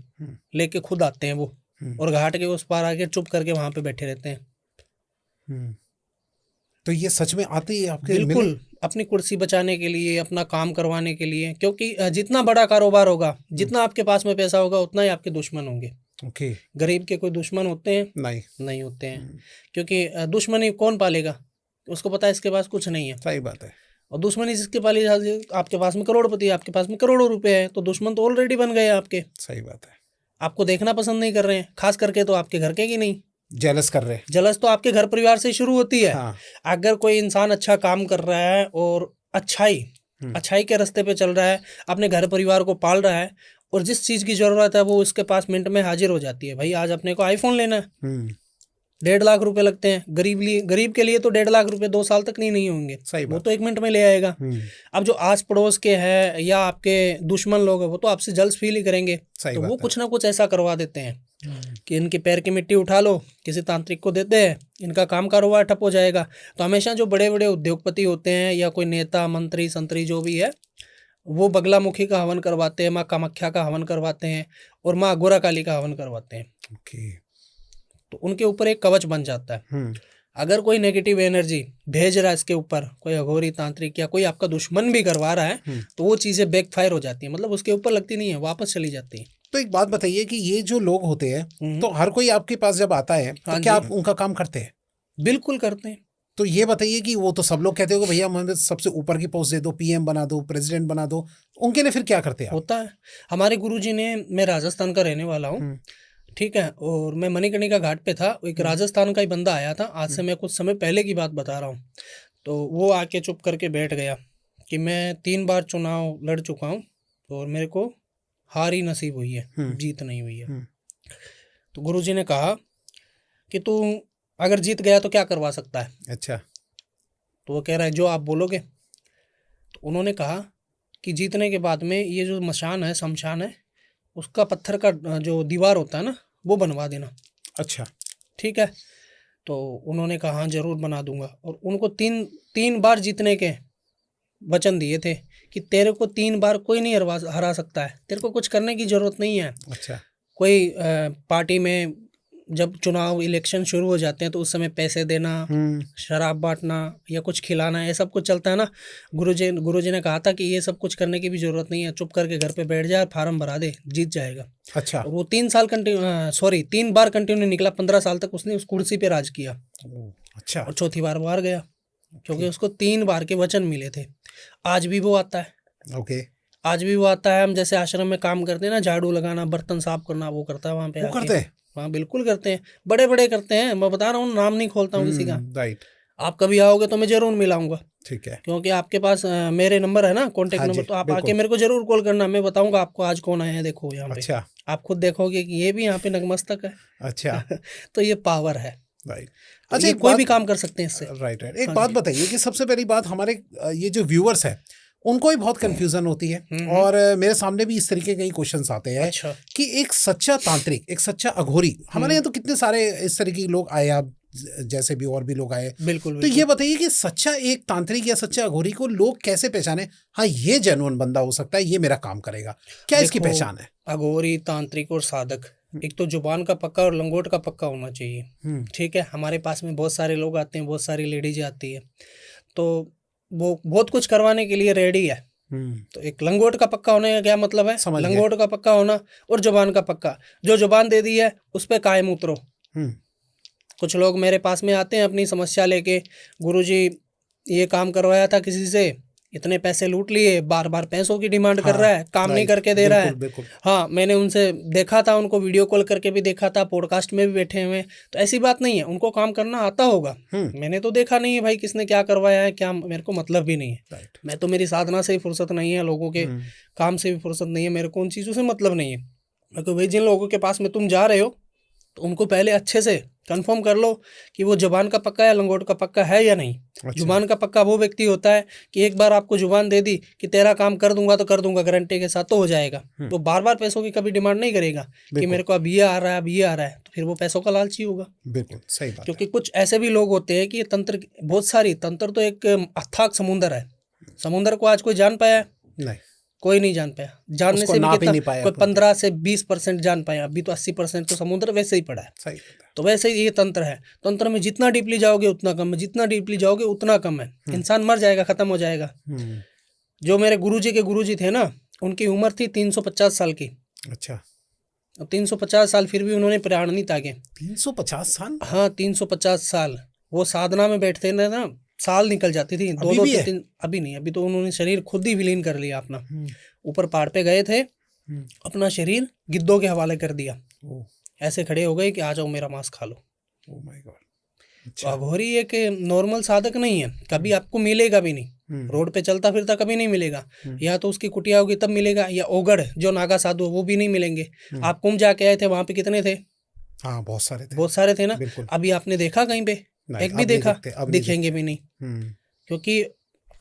लेके खुद आते हैं वो, और घाट के उस पार आके चुप करके वहाँ पे बैठे रहते हैं। तो ये सच में आती है आपके? बिल्कुल, अपनी कुर्सी बचाने के लिए, अपना काम करवाने के लिए, क्योंकि जितना बड़ा कारोबार होगा, जितना आपके पास में पैसा होगा, उतना ही आपके दुश्मन होंगे। ओके। गरीब के कोई दुश्मन होते हैं? नहीं होते हैं, क्योंकि दुश्मनी कौन पालेगा, उसको पता है इसके पास कुछ नहीं है। सही बात है। और दुश्मनी जिसके पाली जाती है, आपके पास में करोड़पति है, आपके पास में करोड़ों रुपए हैं, तो दुश्मन तो ऑलरेडी बन गए आपके। सही बात है। आपको देखना पसंद नहीं कर रहे हैं, खास करके तो आपके घर के की नहीं, जेलस कर रहे हैं। जलस तो आपके घर परिवार से शुरू होती है। हाँ। अगर कोई इंसान अच्छा काम कर रहा है और अच्छाई के रास्ते पे चल रहा है, अपने घर परिवार को पाल रहा है, और जिस चीज़ की ज़रूरत है वो उसके पास मिनट में हाजिर हो जाती है। भाई आज अपने को आईफोन लेना है, 1.5 लाख रुपए लगते हैं, गरीब के लिए तो 1.5 लाख रुपए 2 साल तक नहीं होंगे, वो तो 1 मिनट में ले आएगा। अब जो आस पड़ोस के हैं या आपके दुश्मन लोग हैं, वो तो आपसे जल्द फील ही करेंगे, तो वो कुछ ना कुछ ऐसा करवा देते हैं कि इनके पैर की मिट्टी उठा लो, किसी तांत्रिक को देते हैं, इनका काम कारोबार ठप हो जाएगा। तो हमेशा जो बड़े बड़े उद्योगपति होते हैं या कोई नेता मंत्री संतरी जो भी है, वो बगलामुखी का हवन करवाते हैं, माँ कामाख्या का हवन करवाते हैं और माँ अघोरा काली का हवन करवाते हैं। ओके। तो उनके ऊपर एक कवच बन जाता है। अगर कोई नेगेटिव एनर्जी भेज रहा है इसके ऊपर, कोई अघोरी तांत्रिक या कोई आपका दुश्मन भी करवा रहा है, तो वो चीज़ें बैकफायर हो जाती है, मतलब उसके ऊपर लगती नहीं है, वापस चली जाती है। तो एक बात बताइए कि ये जो लोग होते हैं, तो हर कोई आपके पास जब आता है तो क्या आप उनका काम करते हैं? बिल्कुल करते हैं। तो ये बताइए कि वो तो सब लोग कहते हो कि भैया हमें सबसे ऊपर की पोस्ट दे दो, पीएम बना दो, प्रेसिडेंट बना दो, उनके लिए फिर क्या करते हैं? होता है। हमारे गुरुजी ने, मैं राजस्थान का रहने वाला हूँ, ठीक है, और मैं मणिकर्णिका घाट पे था, एक राजस्थान का ही बंदा आया था, आज से मैं कुछ समय पहले की बात बता रहा हूँ। तो वो आके चुप करके बैठ गया कि मैं 3 बार चुनाव लड़ चुका हूँ और मेरे को हार ही नसीब हुई है, जीत नहीं हुई है। तो गुरुजी ने कहा कि तू अगर जीत गया तो क्या करवा सकता है? अच्छा। तो वो कह रहा है जो आप बोलोगे। तो उन्होंने कहा कि जीतने के बाद में ये जो मशान है, शमशान है, उसका पत्थर का जो दीवार होता है ना, वो बनवा देना। अच्छा। ठीक है। तो उन्होंने कहा हाँ जरूर बना दूंगा। और उनको तीन बार जीतने के वचन दिए थे कि तेरे को 3 बार कोई नहीं हरा सकता है, तेरे को कुछ करने की जरूरत नहीं है। अच्छा। कोई पार्टी में जब चुनाव इलेक्शन शुरू हो जाते हैं तो उस समय पैसे देना, शराब बांटना या कुछ खिलाना, ये सब कुछ चलता है ना। गुरुजी ने कहा था कि ये सब कुछ करने की भी जरूरत नहीं है, चुप करके घर पे बैठ जाए, फार्म भरा दे, जीत जाएगा। अच्छा। और वो 3 बार कंटिन्यू निकला, 15 साल तक उसने उस कुर्सी पे राज किया। अच्छा। और चौथी बार वो हार गया क्योंकि उसको 3 बार के वचन मिले थे। आज भी वो आता है। ओके। आज भी वो आता है। हम जैसे आश्रम में काम करते हैं ना, झाड़ू लगाना, बर्तन साफ करना, वो करता है वहाँ पे। वो करते हैं? हाँ बिल्कुल करते हैं, बड़े बड़े करते हैं। मैं बता रहा हूँ, नाम नहीं खोलता हूँ किसी का। राइट। आप कभी आओगे तो मैं जरूर मिलाऊंगा। ठीक है। क्योंकि आपके पास मेरे नंबर है ना, कॉन्टेक्ट हाँ नंबर, जी, तो आप बिल्कुल। आके मेरे को जरूर कॉल करना, मैं बताऊंगा आपको आज कौन आया है। देखो यहाँ पे। अच्छा। आप खुद देखोगे कि ये भी यहाँ पे नतमस्तक है। अच्छा। तो ये पावर है। राइट। तो अच्छा, ये कोई भी काम कर सकते हैं इससे। राइट। एक बात बताइए कि सबसे पहली बात, हमारे ये जो व्यूअर्स है उनको ही बहुत कंफ्यूजन होती है और मेरे सामने भी इस तरीके के क्वेश्चंस आते हैं। अच्छा। कि एक सच्चा तांत्रिक, एक सच्चा अघोरी, हमारे यहाँ तो कितने सारे इस तरीके के लोग आए, आप जैसे भी और भी लोग आए। बिल्कुल। तो ये बताइए कि सच्चा एक तांत्रिक या सच्चा अघोरी को लोग कैसे पहचाने? हाँ, ये जेन्युइन बंदा हो सकता है, ये मेरा काम करेगा, क्या इसकी पहचान है? अघोरी, तांत्रिक और साधक, एक तो जुबान का पक्का और लंगोट का पक्का होना चाहिए। ठीक है। हमारे पास में बहुत सारे लोग आते हैं, बहुत सारी लेडीज आती है, तो वो बहुत कुछ करवाने के लिए रेडी है। तो एक लंगोट का पक्का होने का क्या मतलब है? लंगोट का पक्का होना और जुबान का पक्का। जो जुबान दे दी है उस पे कायम उतरो। कुछ लोग मेरे पास में आते हैं अपनी समस्या लेके, गुरुजी ये काम करवाया था किसी से, इतने पैसे लूट लिए, बार बार पैसों की डिमांड कर रहा है, काम नहीं करके दे रहा है। हाँ, मैंने उनसे देखा था, उनको वीडियो कॉल करके भी देखा था, पॉडकास्ट में भी बैठे हुए। तो ऐसी बात नहीं है, उनको काम करना आता होगा। मैंने तो देखा नहीं है भाई किसने क्या करवाया है, क्या, मेरे को मतलब भी नहीं है। मैं तो, मेरी साधना से ही फुर्सत नहीं है, लोगों के काम से भी फुर्सत नहीं है, मेरे को उन चीज़ों से मतलब नहीं है। क्योंकि भाई जिन लोगों के पास में तुम जा रहे हो तो उनको पहले अच्छे से कंफर्म कर लो कि वो जुबान का पक्का या लंगोट का पक्का है या नहीं। अच्छा। जुबान का पक्का वो व्यक्ति होता है कि एक बार आपको जुबान दे दी कि तेरा काम कर दूंगा तो कर दूंगा, गारंटी के साथ, तो हो जाएगा। वो बार बार पैसों की कभी डिमांड नहीं करेगा कि मेरे को अब ये आ रहा है, अब ये आ रहा है, तो फिर वो पैसों का लालची होगा। बिल्कुल सही बात। क्योंकि कुछ ऐसे भी लोग होते हैं कि तंत्र, बहुत सारी तंत्र तो एक अथाक समुंदर है। समुंदर को आज कोई जान पाया है? नहीं, कोई नहीं जान पाया। जानने से भी कितना, कोई 15 से 20% जान पाया। अभी तो 80% तो समुद्र वैसे ही पड़ा है। सही। तो वैसे ही ये तंत्र है। तंत्र में जितना डीपली जाओगे उतना कम है, जितना डीपली जाओगे उतना कम है। इंसान मर जाएगा, खत्म हो जाएगा। जो मेरे गुरुजी के गुरुजी थे ना, उनकी उम्र थी 350 साल की। अच्छा। 350 साल फिर भी उन्होंने प्राण नहीं त्यागे। 350 साल? हाँ, 350 साल वो साधना में बैठते ना, साल निकल जाती थी। दो 3 अभी नहीं, अभी तो उन्होंने शरीर खुद ही विलीन कर लिया अपना। ऊपर पहाड़ पे गए थे, अपना शरीर गिद्धों के हवाले कर दिया। ऐसे खड़े हो गए कि आ जाओ मेरा मांस खा लो। Oh my God. तो अघोरी एक नॉर्मल साधक नहीं है, कभी आपको मिलेगा भी नहीं। रोड पे चलता फिरता कभी नहीं मिलेगा। या तो उसकी कुटिया होगी तब मिलेगा, या ओगड़ जो नागा साधु वो भी नहीं मिलेंगे। आप कुंभ जाके आए थे, वहां पे कितने थे? हाँ, बहुत सारे थे ना। अभी आपने देखा कहीं पे? एक भी देखा? दिखेंगे भी नहीं। क्योंकि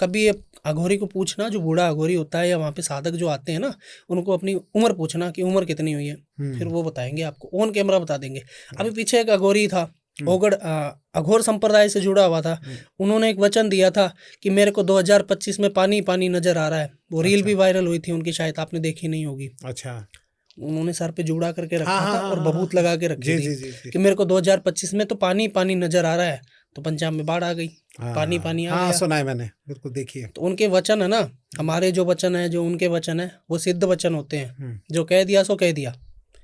कभी अघोरी को पूछना, जो बूढ़ा अघोरी होता है या वहाँ पे साधक जो आते हैं ना, उनको अपनी उम्र पूछना कि उम्र कितनी हुई है, फिर वो बताएंगे आपको, ऑन कैमरा बता देंगे। अभी पीछे एक अघोरी था, ओगड़ अघोर संप्रदाय से जुड़ा हुआ था, उन्होंने एक वचन दिया था कि मेरे को 2025 में पानी पानी नजर आ रहा है। वो रील भी वायरल हुई थी उनकी, शायद आपने देखी नहीं होगी। अच्छा, उन्होंने सर पे जुड़ा करके रखा हाँ, था हाँ, और हाँ, बबूत लगा के रखी जी, थी जी, जी, जी। कि मेरे को 2025 में तो पानी पानी नजर आ रहा है। तो पंजाब में बाढ़ आ गई, पानी पानी आ हाँ, गया। सुना है मैंने, बिल्कुल देखिए। तो उनके वचन है ना, हमारे जो वचन है, जो उनके वचन है, वो सिद्ध वचन होते हैं। जो कह दिया सो कह दिया,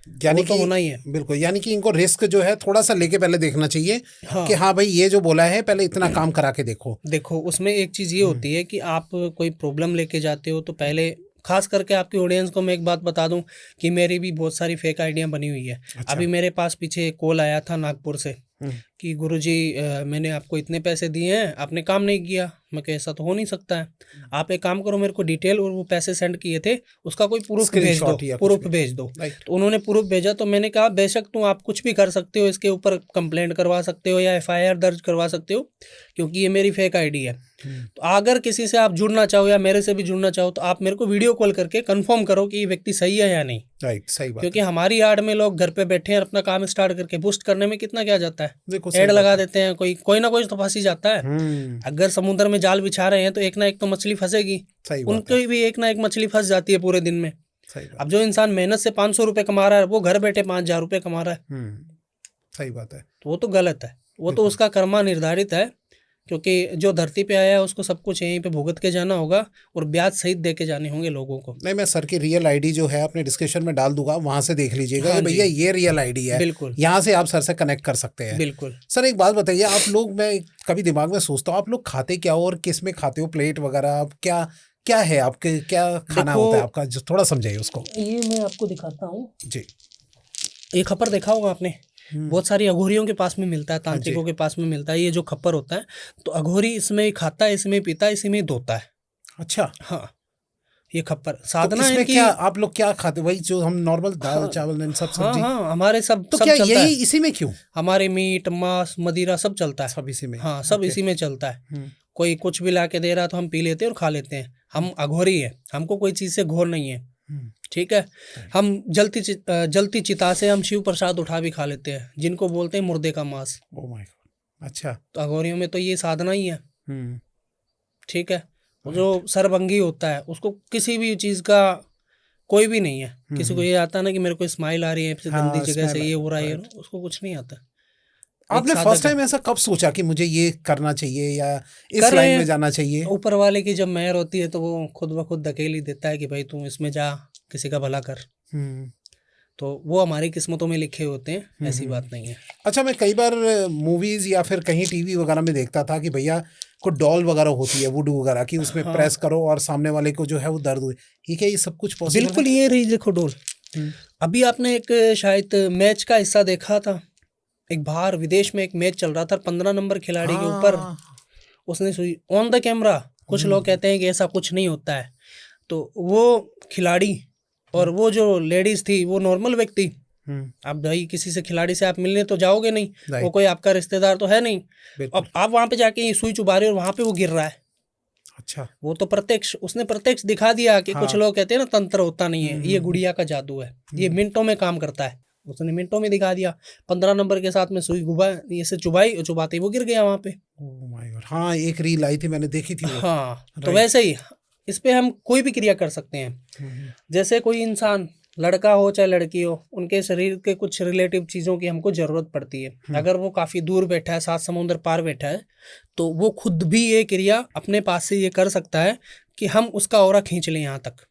यानी वो तो कि होना ही है। बिल्कुल, यानी कि इनको रिस्क जो है थोड़ा सा लेके पहले देखना चाहिए हाँ। कि हाँ भाई ये जो बोला है पहले इतना काम करा के देखो। देखो, उसमें एक चीज़ ये होती है कि आप कोई प्रॉब्लम लेके जाते हो तो पहले, खास करके आपकी ऑडियंस को मैं एक बात बता दूं कि मेरी भी बहुत सारी फेक आइडिया बनी हुई है। अच्छा। अभी मेरे पास पीछे एक कॉल आया था नागपुर से कि गुरुजी मैंने आपको इतने पैसे दिए हैं, आपने काम नहीं किया। मैं कहा ऐसा तो हो नहीं सकता है, आप एक काम करो, मेरे को डिटेल और वो पैसे सेंड किए थे उसका कोई प्रूफ भेज दो, स्क्रीनशॉट या कुछ प्रूफ भी। भेज दो। राइट। तो उन्होंने प्रूफ भेजा, तो मैंने कहा बेशक तुम आप कुछ भी कर सकते हो, इसके ऊपर कंप्लेंट करवा सकते हो या FIR दर्ज करवा सकते हो, क्योंकि ये मेरी फेक आईडी है। तो अगर किसी से आप जुड़ना चाहो या मेरे से भी जुड़ना चाहो तो आप मेरे को वीडियो कॉल करके कंफर्म करो कि ये व्यक्ति सही है या नहीं। राइट, सही बात। क्योंकि हमारी आड़ में लोग घर पे बैठे हैं, अपना काम स्टार्ट करके बूस्ट करने में कितना क्या जाता है, देखो, सही ऐड बात लगा है। देते हैं, कोई ना कोई तो फंस ही जाता है। अगर समुद्र में जाल बिछा रहे हैं तो एक ना एक तो मछली फंसेगी, सही बात उनकी भी एक ना एक मछली फंस जाती है पूरे दिन में। सही बात। अब जो इंसान मेहनत से 500 रुपये कमा रहा है, वो घर बैठे 5,000 रुपये कमा रहा है, सही बात है। तो वो तो गलत है। वो तो उसका कर्मा निर्धारित है, क्योंकि जो धरती पे आया है उसको सब कुछ यहीं पे भुगत के जाना होगा और ब्याज सहित दे के जाने होंगे लोगों को। नहीं, मैं सर की रियल आईडी जो है अपने डिस्क्रिप्शन में डाल दूंगा, वहां से देख लीजिएगा। हाँ ये भैया ये रियल आईडी है, बिल्कुल यहाँ से आप सर से कनेक्ट कर सकते हैं। बिल्कुल। सर एक बात बताइए, आप लोग, मैं कभी दिमाग में सोचता हूँ आप लोग खाते क्या हो और किस में खाते हो, प्लेट वगैरह, आप क्या क्या है आपके, क्या खाना देखो, होता है आपका, जो थोड़ा समझाइए उसको। ये मैं आपको दिखाता हूँ। जी। ये खप्पर देखा होगा आपने, बहुत सारी अघोरियों के पास में मिलता है, तांत्रिकों के पास में मिलता है। ये जो खप्पर होता है, तो अघोरी इसमें ही खाता है, इसमें पीता है, इसी में ही धोता है। अच्छा। हाँ, ये खप्पर तो साधना इसमें इनकी। क्या आप लोग क्या खाते हो, वही जो हम नॉर्मल दाल चावल इन सब हाँ सब्जी? हाँ, हमारे सब तो सब क्या चलता यही है। इसी में क्यों? हमारे मीट मांस मदिरा सब चलता है, सब इसी में? हाँ सब इसी में चलता है। कोई कुछ भी ला के दे रहा तो हम पी लेते हैं और खा लेते हैं। हम अघोरी है, हमको कोई चीज़ से घोर नहीं है, ठीक है। हम जलती चिता से हम शिव प्रसाद उठा भी खा लेते हैं, जिनको बोलते हैं मुर्दे का मांस। Oh my God. अच्छा। तो अघोरियों में तो ये साधना ही है, ठीक है। जो सरभंगी होता है उसको किसी भी चीज़ का कोई भी नहीं है। किसी को ये आता है ना कि मेरे को स्माइल आ रही है, गंदी जगह से ये हो रहा है, उसको कुछ नहीं आता। आपने फर्स्ट टाइम ऐसा कब सोचा कि मुझे ये करना चाहिए या इस लाइन में जाना चाहिए? ऊपर वाले की जब मेहर होती है तो वो खुद ब खुद धकेल ही देता है कि भाई तू इसमें जा, किसी का भला कर। तो वो हमारी किस्मतों में लिखे होते हैं, ऐसी बात नहीं है। अच्छा, मैं कई बार मूवीज या फिर कहीं टीवी वगैरह में देखता था कि भैया को डॉल वगैरह होती है, वुडू वगैरह की, उसमें प्रेस करो और सामने वाले को जो है वो दर्द हुए। ये क्या ये सब कुछ पॉसिबल? बिल्कुल, ये रही देखो डोल। अभी आपने एक शायद मैच का हिस्सा देखा था, एक बाहर विदेश में एक मैच चल रहा था, 15 नंबर खिलाड़ी के ऊपर उसने सुई ऑन द कैमरा। कुछ लोग कहते हैं कि ऐसा कुछ नहीं होता है, तो वो खिलाड़ी और वो जो लेडीज थी वो नॉर्मल व्यक्ति। अब भाई किसी से खिलाड़ी से आप मिलने तो जाओगे नहीं, वो कोई आपका रिश्तेदार तो है नहीं। अब आप वहां पे जाके सुई चुबा रहे हो और वहां पे वो गिर रहा है। अच्छा। वो तो प्रत्यक्ष, उसने प्रत्यक्ष दिखा दिया कि कुछ लोग कहते हैं ना तंत्र होता नहीं है, ये गुड़िया का जादू है, ये मिनटों में काम करता है। उसने मिनटों में दिखा दिया, 15 नंबर के साथ में सुई ऐसे चुबाई और चुबाते ही वो गिर गया वहां पे। Oh my God. हाँ, एक रील आई थी, मैंने देखी थी वो। हाँ, तो वैसे ही इस पे हम कोई भी क्रिया कर सकते हैं। जैसे कोई इंसान, लड़का हो चाहे लड़की हो, उनके शरीर के कुछ रिलेटिव चीज़ों की हमको ज़रूरत पड़ती है। अगर वो काफ़ी दूर बैठा है, 7 समुंदर पार बैठा है, तो वो खुद भी ये क्रिया अपने पास से ये कर सकता है कि हम उसका ऑरा खींच लें यहाँ तक।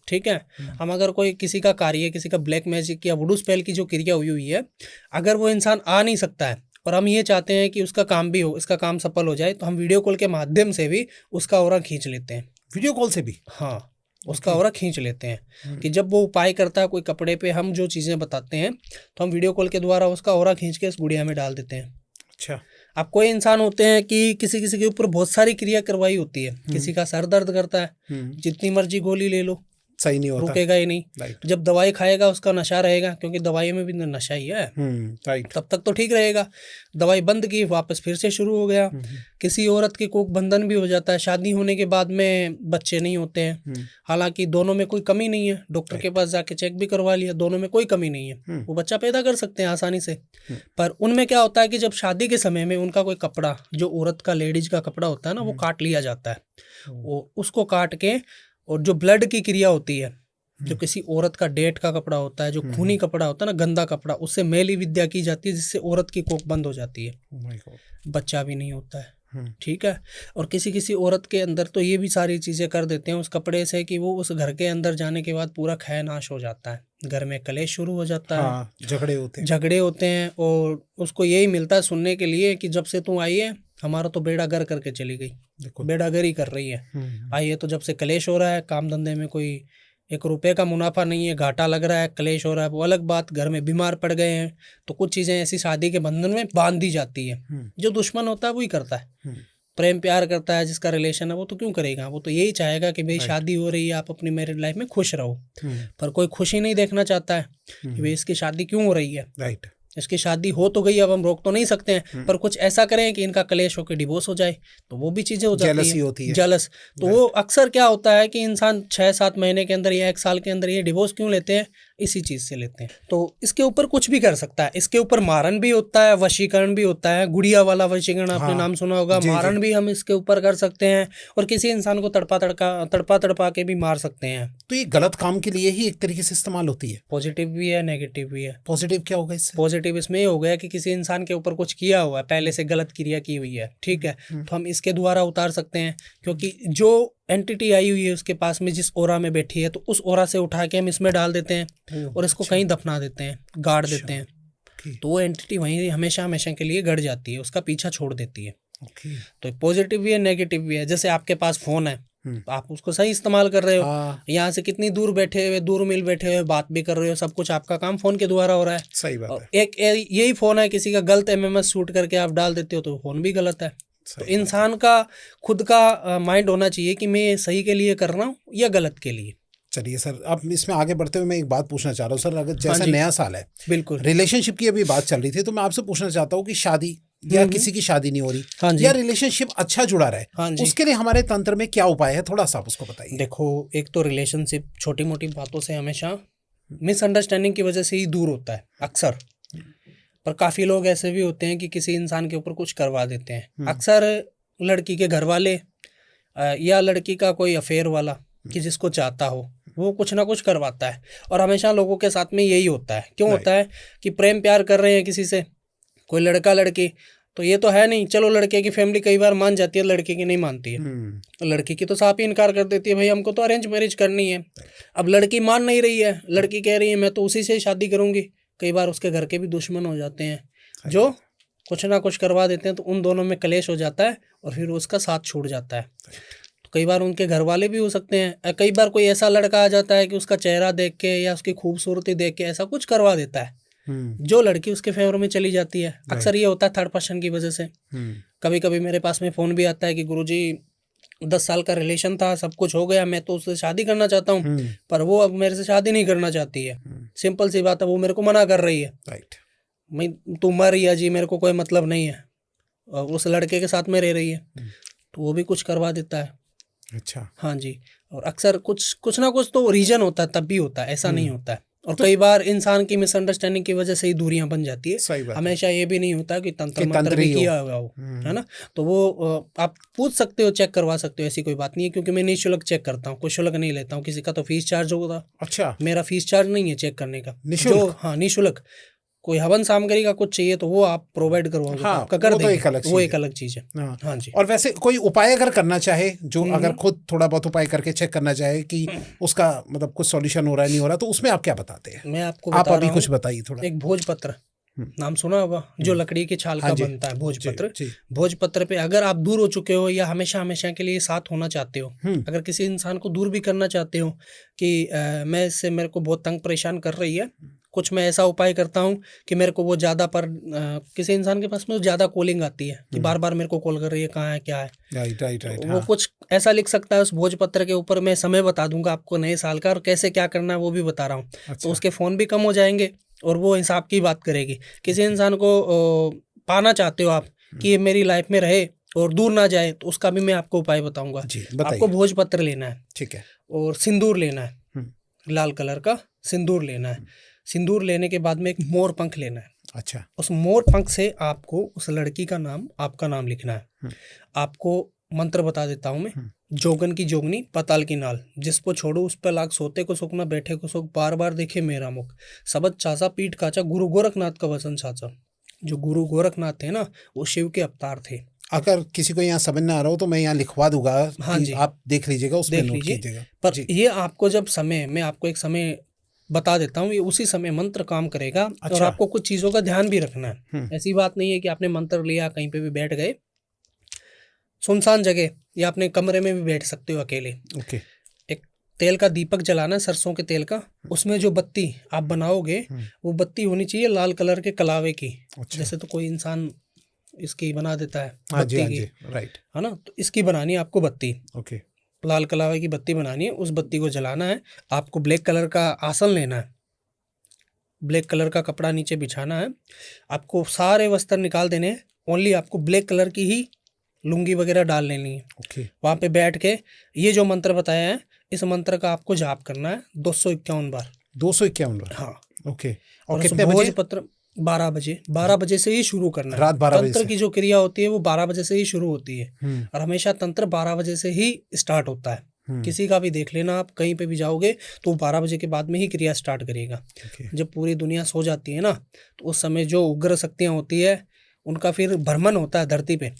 ठीक है। हम अगर कोई किसी का कार्य, किसी का ब्लैक मैजिक या वुडू स्पेल की जो क्रिया हुई है, अगर वो इंसान आ नहीं सकता है और हम ये चाहते हैं कि उसका काम भी हो, इसका काम सफल हो जाए, तो हम वीडियो कॉल के माध्यम से भी उसका ऑरा खींच लेते हैं। वीडियो कॉल से भी? हाँ, उसका ऑरा खींच लेते हैं कि जब वो उपाय करता है कोई कपड़े पे, हम जो चीज़ें बताते हैं तो हम वीडियो कॉल के द्वारा उसका ऑरा खींच के इस गुड़िया में डाल देते हैं। अच्छा। अब कोई इंसान होते हैं कि किसी किसी के ऊपर बहुत सारी क्रिया करवाई होती है, किसी का सर दर्द करता है, जितनी मर्जी गोली ले लो, सही नहीं होता। रुकेगा ही नहीं। राइट। जब दवाई खाएगा उसका नशा रहेगा, क्योंकि दवाई में भी नशा ही है, राइट। तब तक तो ठीक रहेगा। दवाई बंद की, वापस फिर से शुरू हो गया। किसी औरत की कोख बंधन भी हो जाता है, शादी होने के बाद में बच्चे नहीं होते हैं, हालांकि दोनों में कोई कमी नहीं है, डॉक्टर के पास जाके चेक भी करवा लिया, दोनों में कोई कमी नहीं है, वो बच्चा पैदा कर सकते हैं आसानी से। पर उनमें क्या होता है कि जब शादी के समय में उनका कोई कपड़ा, जो औरत का, लेडीज का कपड़ा होता है ना, वो काट लिया जाता है। वो उसको काट के, और जो ब्लड की क्रिया होती है, जो किसी औरत का डेट का कपड़ा होता है, जो खूनी कपड़ा होता है ना, गंदा कपड़ा, उससे मेली विद्या की जाती है, जिससे औरत की कोख बंद हो जाती है, बच्चा भी नहीं होता है। ठीक है। और किसी किसी औरत के अंदर तो ये भी सारी चीज़ें कर देते हैं उस कपड़े से कि वो उस घर के अंदर जाने के बाद पूरा खै नाश हो जाता है, घर में कलेश शुरू हो जाता है, झगड़े होते हैं। और उसको यही मिलता है सुनने के लिए कि जब से तू आई है हमारा तो बेड़ा गर करके चली गई, बेड़ागरी कर रही है। आई है तो जब से कलेश हो रहा है, काम धंधे में कोई 1 रुपये का मुनाफा नहीं है, घाटा लग रहा है, कलेश हो रहा है, वो अलग बात। घर में बीमार पड़ गए हैं तो कुछ चीज़ें ऐसी शादी के बंधन में बांध दी जाती है। जो दुश्मन होता है वही करता है, प्रेम प्यार करता है जिसका रिलेशन है, वो तो क्यों करेगा, वो तो यही चाहेगा कि भाई शादी हो रही है, आप अपनी मैरिड लाइफ में खुश रहो। पर कोई खुशी नहीं देखना चाहता है कि भाई इसकी शादी क्यों हो रही है। राइट। इसकी शादी हो तो गई, अब हम रोक तो नहीं सकते हैं, पर कुछ ऐसा करें कि इनका कलेश होकर डिवोर्स हो जाए, तो वो भी चीज़ें हो जाती है, जलस। तो वो अक्सर क्या होता है कि इंसान 6-7 महीने के अंदर या 1 साल के अंदर ये डिवोर्स क्यों लेते हैं, इसी चीज़ से लेते हैं। तो इसके ऊपर कुछ भी कर सकता है, इसके ऊपर मारन भी होता है, वशीकरण भी होता है, गुड़िया वाला वशीकरण आपने नाम सुना होगा, मारन भी हम इसके ऊपर कर सकते हैं, और किसी इंसान को तड़पा के भी मार सकते हैं। तो ये गलत काम के लिए ही एक तरीके से इस्तेमाल होती है। पॉजिटिव भी है, नेगेटिव भी है। पॉजिटिव क्या होगा इससे? पॉजिटिव इसमें ये हो गया कि किसी इंसान के ऊपर कुछ किया हुआ है, पहले से गलत क्रिया की हुई है, ठीक है, तो हम इसके द्वारा उतार सकते हैं, क्योंकि जो एंटिटी आई हुई है उसके पास में जिस ओरा में बैठी है, तो उस ओरा से उठा के हम इसमें डाल देते हैं और इसको कहीं दफना देते हैं, गाड़ देते हैं, तो वो एंटिटी वहीं हमेशा हमेशा के लिए गड़ जाती है, उसका पीछा छोड़ देती है। तो पॉजिटिव भी है, नेगेटिव भी है। जैसे आपके पास फोन है, तो आप उसको सही इस्तेमाल कर रहे हो, यहाँ से कितनी दूर बैठे हुए, दूर मिल बैठे हुए बात भी कर रहे हो, सब कुछ आपका काम फोन के द्वारा हो रहा है। सही बात है। एक यही फोन है, किसी का गलत MMS शूट करके आप डाल देते हो, तो फोन भी गलत है। तो इंसान का खुद का माइंड होना चाहिए कि मैं सही के लिए कर रहा हूँ या गलत के लिए। चलिए सर, अब इसमें आगे बढ़ते हुए मैं एक बात पूछना चाह रहा हूँ सर, अगर जैसा नया साल है, बिल्कुल रिलेशनशिप की अभी बात चल रही थी, तो मैं आपसे पूछना चाहता हूँ कि शादी या किसी की शादी नहीं हो रही, या रिलेशनशिप अच्छा जुड़ा रहे, उसके लिए हमारे तंत्र में क्या उपाय है, थोड़ा सा आप उसको बताइए। देखो, एक तो रिलेशनशिप छोटी मोटी बातों से हमेशा मिसअंडरस्टैंडिंग की वजह से ही दूर होता है अक्सर, पर काफ़ी लोग ऐसे भी होते हैं कि किसी इंसान के ऊपर कुछ करवा देते हैं। अक्सर लड़की के घर वाले या लड़की का कोई अफेयर वाला कि जिसको चाहता हो वो कुछ ना कुछ करवाता है, और हमेशा लोगों के साथ में यही होता है। क्यों होता है कि प्रेम प्यार कर रहे हैं किसी से, कोई लड़का लड़की, तो ये तो है नहीं, चलो लड़के की फैमिली कई बार मान जाती है, लड़के की नहीं मानती है। लड़की की तो साफ ही इनकार कर देती है, भाई हमको तो अरेंज मैरिज करनी है। अब लड़की मान नहीं रही है, लड़की कह रही है मैं तो उसी से शादी करूंगी। कई बार उसके घर के भी दुश्मन हो जाते हैं जो कुछ ना कुछ करवा देते हैं, तो उन दोनों में कलेश हो जाता है और फिर उसका साथ छूट जाता है। तो कई बार उनके घर वाले भी हो सकते हैं, कई बार कोई ऐसा लड़का आ जाता है कि उसका चेहरा देख के या उसकी खूबसूरती देख के ऐसा कुछ करवा देता है जो लड़की उसके फेवर में चली जाती है। अक्सर ये होता है थर्ड पर्सन की वजह से। कभी कभी मेरे पास में फ़ोन भी आता है कि गुरुजी 10 साल का रिलेशन था, सब कुछ हो गया, मैं तो उससे शादी करना चाहता हूँ, पर वो अब मेरे से शादी नहीं करना चाहती है। सिंपल सी बात है, वो मेरे को मना कर रही है। मैं तू मर या जी, मेरे को कोई मतलब नहीं है, और उस लड़के के साथ में रह रही है, तो वो भी कुछ करवा देता है। अच्छा, हाँ जी। और अक्सर कुछ ना कुछ तो रीजन होता है, तब भी होता है, ऐसा नहीं होता है। और कई बार इंसान की मिसअंडरस्टैंडिंग की वजह से ही दूरियां बन जाती है। हमेशा ये भी नहीं होता कि तंत्र मंत्र भी किया हुआ हो, है ना। तो वो आप पूछ सकते हो, चेक करवा सकते हो, ऐसी कोई बात नहीं है, क्योंकि मैं निःशुल्क चेक करता हूँ, कोई शुल्क नहीं लेता हूँ। किसी का तो फीस चार्ज होगा। अच्छा, मेरा फीस चार्ज नहीं है चेक करने का, जो हाँ निःशुल्क। कोई हवन सामग्री का कुछ चाहिए तो वो आप प्रोवाइड करवाओगे, हाँ, आपका कर देंगे, वो एक है। अलग चीज़ है। हाँ जी। और वैसे कोई उपाय अगर करना चाहे, जो अगर खुद थोड़ा बहुत उपाय करके चेक करना चाहे कि उसका मतलब कुछ सॉल्यूशन हो रहा है नहीं हो रहा, तो उसमें आप क्या बताते हैं? मैं आपको आप अभी कुछ बताइए थोड़ा। एक भोजपत्र नाम सुना होगा, जो लकड़ी की छाल का बनता है, भोजपत्र। भोजपत्र पे अगर आप दूर हो चुके हो या हमेशा हमेशा के लिए साथ होना चाहते हो, अगर किसी इंसान को दूर भी करना चाहते हो कि मैं इससे मेरे को बहुत तंग परेशान कर रही है, कुछ मैं ऐसा उपाय करता हूँ कि मेरे को वो ज़्यादा पर किसी इंसान के पास में ज़्यादा कॉलिंग आती है कि बार बार मेरे को कॉल कर रही है, कहाँ है, क्या है। Right right right. वो कुछ ऐसा लिख सकता है उस भोजपत्र के ऊपर, मैं समय बता दूंगा आपको नए साल का और कैसे क्या करना है वो भी बता रहा हूँ। अच्छा। तो उसके फ़ोन भी कम हो जाएंगे और वो हिसाब की बात करेगी। किसी इंसान को पाना चाहते हो आप कि ये मेरी लाइफ में रहे और दूर ना जाए, तो उसका भी मैं आपको उपाय बताऊंगा। जी आपको बताइए। भोजपत्र लेना है, ठीक है। और सिंदूर लेना है, लाल कलर का सिंदूर लेना है। सिंदूर लेने के बाद में एक मोर पंख लेना है। अच्छा। उस मोर पंख से आपको उस लड़की का नाम, आपका नाम लिखना है। आपको मंत्र बता देता हूँ मैं। जोगन की जोगनी पाताल की नाल, जिसको छोड़ो उस पर लाग, सोते को सुख ना बैठे को सुख, बार बार देखे मेरा मुख, सबद चाचा पीठ काचा, गुरु गोरखनाथ का वचन साचा। जो गुरु गोरखनाथ थे ना, वो शिव के अवतार थे। अगर किसी को यहाँ समझ ना आ रहा हो तो मैं यहाँ लिखवा दूंगा। हाँ कि जी, आप देख लीजिएगा, उसमें देख नोट लीजिए। कीजिएगा। पर जी। ये आपको जब समय, मैं आपको एक समय बता देता हूँ, ये उसी समय मंत्र काम करेगा। और अच्छा। आपको कुछ चीज़ों का ध्यान भी रखना है। ऐसी बात नहीं है कि आपने मंत्र लिया कहीं पे भी बैठ गए, सुनसान जगह या अपने कमरे में भी बैठ सकते हो अकेले। ओके। एक तेल का दीपक जलाना, सरसों के तेल का। उसमें जो बत्ती आप बनाओगे वो बत्ती होनी चाहिए लाल कलर के कलावे की। अच्छा। जैसे तो कोई इंसान इसकी बना देता है हाँ जी, बत्ती हाँ की, जी, राइट। है ना। तो इसकी बनानी है आपको बत्ती, ओके। लाल कलावे की बत्ती बनानी है। उस बत्ती को जलाना है। आपको ब्लैक कलर का आसन लेना है, ब्लैक कलर का कपड़ा नीचे बिछाना है। आपको सारे वस्त्र निकाल देने हैं, ओनली आपको ब्लैक कलर की ही लुंगी वगैरह डाल लेनी है। ओके। वहाँ पे बैठ के ये जो मंत्र बताया है, इस मंत्र का आपको जाप करना है 251 बार। 251 बार। हाँ। ओके। और और उस कितने बजे? भोजपत्र 12 बजे से ही शुरू करना है। रात 12 बजे तंत्र से? की जो क्रिया होती है वो 12 बजे से ही शुरू होती है। हम्म। और हमेशा तंत्र 12 बजे से ही स्टार्ट होता है। किसी का भी देख लेना, आप कहीं पे भी जाओगे तो 12 बजे के बाद में ही क्रिया स्टार्ट करेगा। ओके। जब पूरी दुनिया सो जाती है ना, तो उस समय जो उग्र शक्तियाँ होती है उनका फिर भ्रमण होता है धरती पे।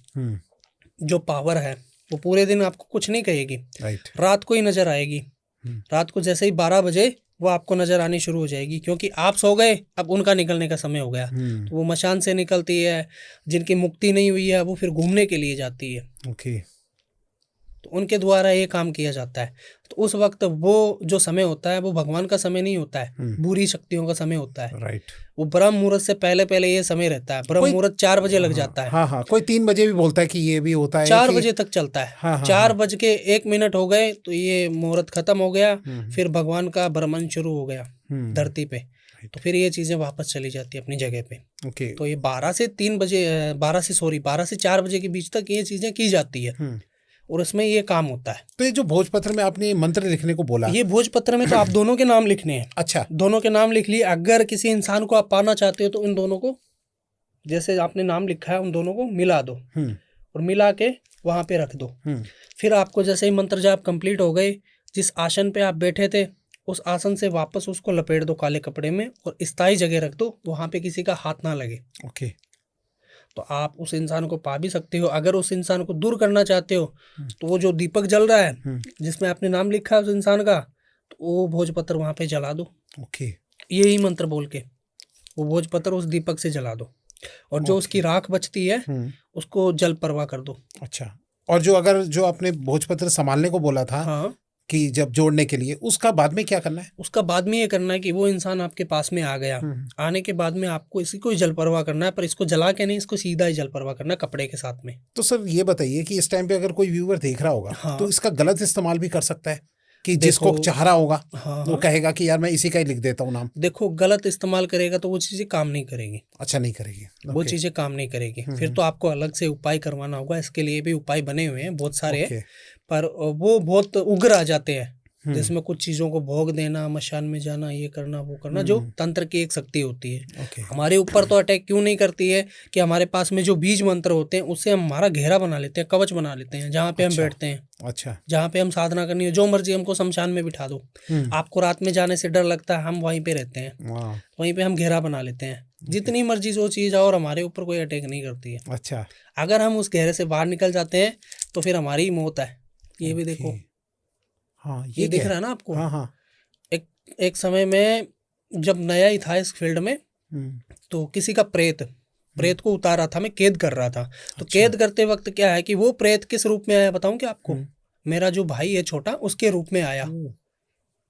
जो पावर है वो पूरे दिन आपको कुछ नहीं कहेगी, राइट। रात को ही नजर आएगी। रात को जैसे ही 12 बजे वो आपको नजर आनी शुरू हो जाएगी, क्योंकि आप सो गए, अब उनका निकलने का समय हो गया। तो वो मशान से निकलती है। जिनकी मुक्ति नहीं हुई है वो फिर घूमने के लिए जाती है। ओके। तो उनके द्वारा ये काम किया जाता है। तो उस वक्त वो जो समय होता है वो भगवान का समय नहीं होता है, बुरी शक्तियों का समय होता है। राइट। वो ब्रह्म मुहूर्त से पहले पहले ये समय रहता है। ब्रह्म मुहूर्त 4 बजे लग जाता है। हाँ हाँ, कोई 3 बजे भी बोलता है कि ये भी होता है 4 कि... बजे तक चलता है। हाँ, हाँ, 4 बज के 1 मिनट हो गए तो ये मुहूर्त खत्म हो गया। फिर भगवान का भ्रमण शुरू हो गया धरती पे। तो फिर ये चीजें वापस चली जाती है अपनी जगह पे। ओके। तो ये 12 से 4 बजे के बीच तक ये चीजें की जाती है और इसमें ये काम होता है। तो ये जो भोजपत्र में आपने मंत्र लिखने को बोला, ये भोजपत्र में तो आप दोनों के नाम लिखने हैं। अच्छा। दोनों के नाम लिख लिए। अगर किसी इंसान को आप पाना चाहते हो तो इन दोनों को, जैसे आपने नाम लिखा है, उन दोनों को मिला दो और मिला के वहां पे रख दो। फिर आपको जैसे ही मंत्र जाप कंप्लीट हो गए, जिस आसन पे आप बैठे थे उस आसन से वापस उसको लपेट दो काले कपड़े में और स्थायी जगह रख दो, वहां पे किसी का हाथ ना लगे। ओके। तो आप उस इंसान को पा भी सकते हो। अगर उस इंसान को दूर करना चाहते हो तो वो जो दीपक जल रहा है जिसमें आपने नाम लिखा है उस इंसान का, तो वो भोजपत्र वहां पे जला दो। ओके। यही मंत्र बोल के वो भोजपत्र उस दीपक से जला दो और जो उसकी राख बचती है उसको जल परवाह कर दो। अच्छा। और जो अगर जो आपने भोजपत्र संभालने को बोला था, हाँ, कि जब जोड़ने के लिए, उसका बाद में क्या करना है? उसका बाद में ये करना है कि वो इंसान आपके पास में आ गया, आने के बाद में आपको इसी को ही जल परवाह करना है, पर इसको जला के नहीं, इसको सीधा ही जल परवाह करना है कपड़े के साथ में। तो सर ये बताइए कि इस टाइम पे अगर कोई व्यूअर देख रहा होगा, हाँ, तो इसका गलत इस्तेमाल भी कर सकता है कि जिसको चाह रहा होगा वो कहेगा कि यार मैं इसी का ही लिख देता हूँ नाम। देखो, गलत इस्तेमाल करेगा तो वो चीजें काम नहीं करेगी। अच्छा, नहीं करेगी। वो चीजें काम नहीं करेगी। फिर तो आपको अलग से उपाय करवाना होगा। इसके लिए भी उपाय बने हुए हैं बहुत सारे, पर वो बहुत उग्र आ जाते हैं, जिसमें कुछ चीजों को भोग देना, मशान में जाना, ये करना वो करना, जो तंत्र की एक शक्ति होती है। हमारे ऊपर तो अटैक क्यों नहीं करती है कि हमारे पास में जो बीज मंत्र होते हैं उससे हम हमारा घेरा बना लेते हैं, कवच बना लेते हैं, जहाँ पे हम बैठते हैं। अच्छा। जहाँ पे हम साधना करनी है, जो मर्जी हमको शमशान में बिठा दो। आपको रात में जाने से डर लगता है, हम वहीं पे रहते हैं, वहीं पे हम घेरा बना लेते हैं। जितनी मर्जी जो चीज आओ और हमारे ऊपर कोई अटैक नहीं करती है। अच्छा। अगर हम उस घेरे से बाहर निकल जाते हैं तो फिर हमारी ही मौत है। ये भी देखो। हाँ, ये दिख रहा है ना आपको? हाँ हाँ। एक समय में जब नया ही था इस फील्ड में, तो किसी का प्रेत को उतारा था, मैं कैद कर रहा था। तो कैद करते वक्त क्या है कि वो प्रेत किस रूप में आया बताऊं क्या आपको? मेरा जो भाई है छोटा, उसके रूप में आया।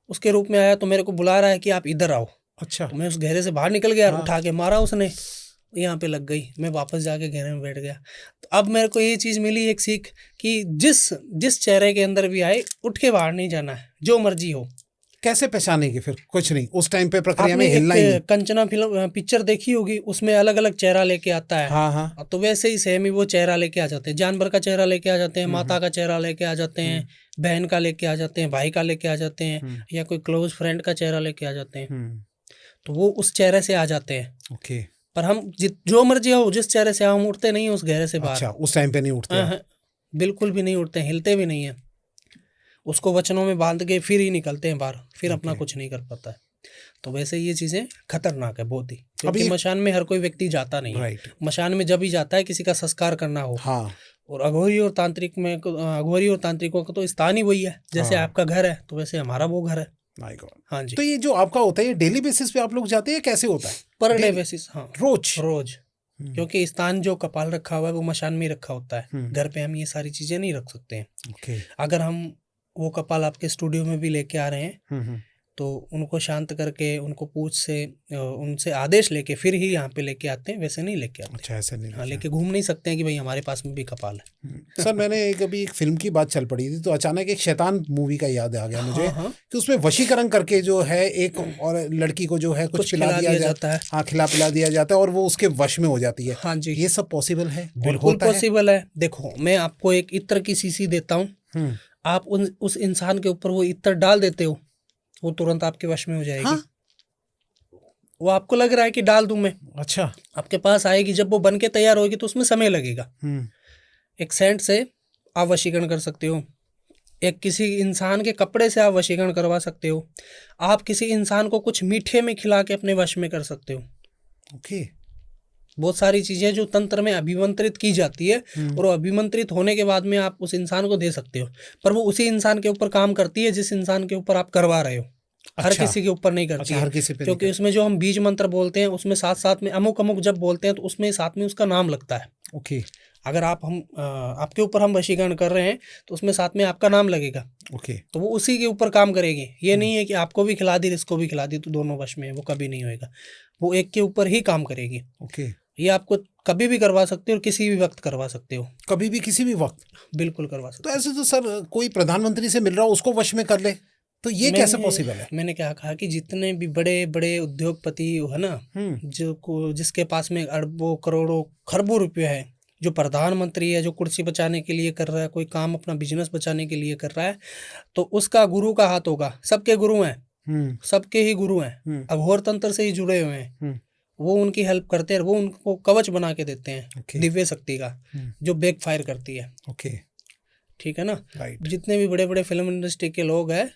उसके रूप में आया तो मेरे को बुला रहा है कि आप इधर आओ। अच्छा। तो मैं उस घेरे से बाहर निकल गया, हाँ। उठा के मारा उसने, यहाँ पे लग गई, मैं वापस जाके घेरे में बैठ गया। तो अब मेरे को ये चीज़ मिली एक सीख कि जिस चेहरे के अंदर भी आए उठ के बाहर नहीं जाना है, जो मर्जी हो। कैसे पहचानेगी फिर? कुछ नहीं, उस टाइम पे प्रक्रिया में आपने हिलना ही नहीं। एक कंचना फिल्म पिक्चर देखी होगी, उसमें अलग अलग चेहरा लेके आता है। हाँ हाँ। तो वैसे ही सेम ही वो चेहरा लेके आ जाते हैं, जानवर का चेहरा लेके आ जाते हैं, माता का चेहरा लेके आ जाते हैं, बहन का लेके आ जाते हैं, भाई का लेके आ जाते हैं, या कोई क्लोज फ्रेंड का चेहरा लेके आ जाते हैं। तो वो उस चेहरे से आ जाते हैं। ओके। पर हम जो मर्जी हो, जिस चेहरे से हम उठते नहीं है उस घेरे से बाहर। अच्छा, उस टाइम पे नहीं उठते आप? हाँ, बिल्कुल भी नहीं उठते, हिलते भी नहीं है, उसको वचनों में बांध के फिर ही निकलते हैं बाहर, फिर अपना कुछ नहीं कर पाता है। तो वैसे ये चीज़ें खतरनाक है बहुत ही, क्योंकि मशान में हर कोई व्यक्ति जाता नहीं है। राइट। मशान में जब ही जाता है किसी का संस्कार करना हो। हाँ। और अघोरी और तांत्रिकों का तो स्थान ही वही है, जैसे आपका घर है तो वैसे हमारा वो घर है। My God. हाँ जी। तो ये जो आपका होता है, ये डेली बेसिस पे आप लोग जाते हैं, कैसे होता है? Per day basis. हाँ, रोज। क्योंकि स्थान जो कपाल रखा हुआ है वो मशान में ही रखा होता है, घर पे हम ये सारी चीजें नहीं रख सकते हैं। ओके। अगर हम वो कपाल आपके स्टूडियो में भी लेके आ रहे हैं तो उनको शांत करके, उनको पूछ से, उनसे आदेश लेके फिर ही यहाँ पे लेके आते हैं, वैसे नहीं लेके आते। अच्छा, ऐसे नहीं। हाँ, लेके घूम नहीं सकते हैं कि भाई हमारे पास में भी कपाल है। सर, मैंने कभी एक फिल्म की बात चल पड़ी थी, तो अचानक एक शैतान मूवी का याद आ गया मुझे। हाँ। कि उसमें वशीकरण करके जो है एक और लड़की को जो है कुछ खिला दिया जाता है। हाँ, खिला पिला दिया जाता है और वो उसके वश में हो जाती है। हाँ जी, ये सब पॉसिबल है? बिल्कुल पॉसिबल है। देखो, मैं आपको एक इत्र की शीशी देता हूँ, आप उस इंसान के ऊपर वो इत्र डाल देते हो, वो तुरंत आपके वश में हो जाएगी। हाँ? वो आपको लग रहा है कि डाल दूं मैं, अच्छा, आपके पास आएगी, जब वो बन के तैयार होगी तो उसमें समय लगेगा। एक सेंट से आप वशीकरण कर सकते हो, एक किसी इंसान के कपड़े से आप वशीकरण करवा सकते हो, आप किसी इंसान को कुछ मीठे में खिला के अपने वश में कर सकते हो। ओके। बहुत सारी चीजें जो तंत्र में अभिमंत्रित की जाती है, और अभिमंत्रित होने के बाद में आप उस इंसान को दे सकते हो, पर वो उसी इंसान के ऊपर काम करती है जिस इंसान के ऊपर आप करवा रहे हो। अच्छा, हर किसी के ऊपर नहीं करती। अच्छा, है हर किसी पे, क्योंकि उसमें जो हम बीज मंत्र बोलते हैं उसमें साथ साथ में अमुक अमुक जब बोलते हैं तो उसमें साथ में उसका नाम लगता है। ओके। अगर आपके ऊपर हम वशीकरण कर रहे हैं तो उसमें साथ में आपका नाम लगेगा। ओके। तो वो उसी के ऊपर काम करेगी। ये नहीं है कि आपको भी खिला दी इसको भी खिला दी तो दोनों वश में, वो कभी नहीं होएगा, वो एक के ऊपर ही काम करेगी। ओके। ये आपको कभी भी करवा सकते हो और किसी भी वक्त करवा सकते हो। कभी भी, किसी भी वक्त, बिल्कुल करवा सकते हो। तो ऐसे तो सर कोई प्रधानमंत्री से मिल रहा हो उसको वश में कर ले, तो ये कैसे पॉसिबल है? मैंने क्या कहा कि जितने भी बड़े बड़े उद्योगपति है ना, जिसके पास में अरबों करोड़ों खरबों रुपये है, जो प्रधानमंत्री है, जो कुर्सी बचाने के लिए कर रहा है, कोई काम अपना बिजनेस बचाने के लिए कर रहा है, तो उसका गुरु का हाथ होगा। सबके गुरु हैं, सबके ही गुरु हैं, अघोर तंत्र से ही जुड़े हुए हैं, वो उनकी हेल्प करते हैं, वो उनको कवच बना के देते हैं दिव्य शक्ति का, जो बैक फायर करती है। ओके, ठीक है ना। जितने भी बड़े बड़े फिल्म इंडस्ट्री के लोग हैं,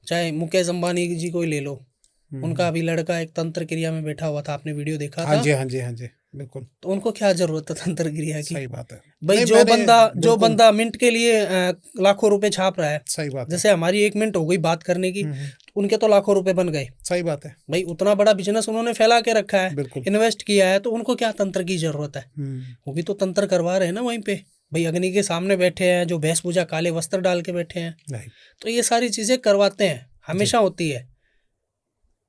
चाहे मुकेश अंबानी जी को ही ले लो, उनका अभी लड़का एक तंत्र क्रिया में बैठा हुआ था, आपने वीडियो देखा था? हाँ जी, हाँ जी, हाँ जी, बिल्कुल। तो उनको क्या जरूरत है तंत्र क्रिया की? सही बात है भाई। जो बंदा मिनट के लिए लाखों रुपए छाप रहा है, सही बात, जैसे हमारी 1 मिनट हो गई बात करने की, उनके तो लाखों रुपए बन गए। सही बात है भाई, उतना बड़ा बिजनेस उन्होंने फैला के रखा है, इन्वेस्ट किया है, तो उनको क्या तंत्र की जरूरत है? वो भी तो तंत्र करवा रहे हैं ना वहीं पे भाई, अग्नि के सामने बैठे हैं, जो भैंस पूजा काले वस्त्र डाल के बैठे हैं, तो ये सारी चीजें करवाते हैं, हमेशा होती है,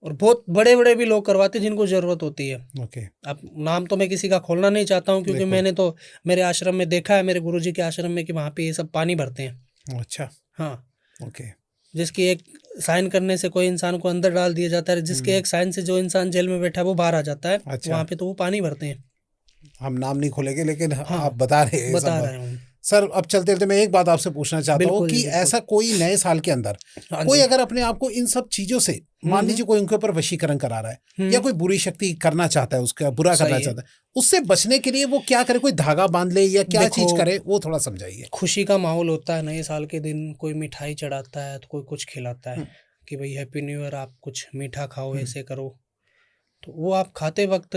और बहुत बड़े बड़े भी लोग करवाते हैं जिनको जरूरत होती है। ओके। अब नाम तो मैं किसी का खोलना नहीं चाहता हूँ, क्योंकि मैंने तो मेरे आश्रम में देखा है, मेरे गुरुजी के आश्रम में, कि वहाँ पे ये सब पानी भरते हैं। अच्छा, हाँ। ओके। जिसकी एक साइन करने से कोई इंसान को अंदर डाल दिया जाता है, जिसके एक साइन से जो इंसान जेल में बैठा है वो बाहर आ जाता है। अच्छा। वहाँ पे तो वो पानी भरते हैं। हम नाम नहीं खोलेंगे, लेकिन हाँ, आप बता रहे हैं सर। अब चलते चलते मैं एक बात आपसे पूछना चाहता हूँ कि ऐसा कोई नए साल के अंदर कोई अगर अपने आप को इन सब चीजों से, मान लीजिए कोई उनके ऊपर वशीकरण करा रहा है, या कोई बुरी शक्ति करना चाहता है, उसका बुरा करना चाहता है, उससे बचने के लिए वो क्या करे? कोई धागा बांध ले या क्या चीज करे, वो थोड़ा समझाइए। खुशी का माहौल होता है नए साल के दिन, कोई मिठाई चढ़ाता है तो कोई कुछ खिलाता है कि भाई हैप्पी न्यू ईयर, आप कुछ मीठा खाओ, ऐसे करो। तो वो आप खाते वक्त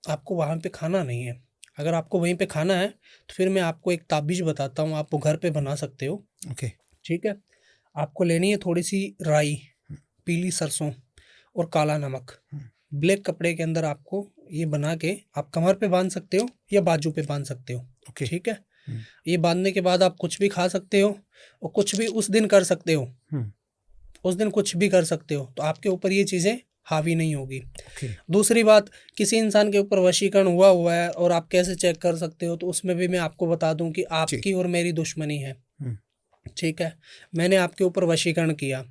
आपको वहाँ पे खाना नहीं है। अगर आपको वहीं पे खाना है तो फिर मैं आपको एक ताबीज बताता हूँ, आप वो घर पे बना सकते हो। ओके, ठीक है। आपको लेनी है थोड़ी सी राई, पीली सरसों और काला नमक। ब्लैक कपड़े के अंदर आपको ये बना के आप कमर पे बांध सकते हो या बाजू पे बांध सकते हो। ओके, ठीक है। ये बांधने के बाद आप कुछ भी खा सकते हो और कुछ भी उस दिन कर सकते हो, उस दिन कुछ भी कर सकते हो। तो आपके ऊपर ये चीज़ें हावी नहीं होगी। ओके। दूसरी बात, किसी इंसान के ऊपर वशीकरण हुआ है और आप कैसे चेक कर सकते हो, तो उसमें भी मैं आपको बता दूं कि आपकी और मेरी दुश्मनी है। ठीक है, मैंने आपके ऊपर वशीकरण किया,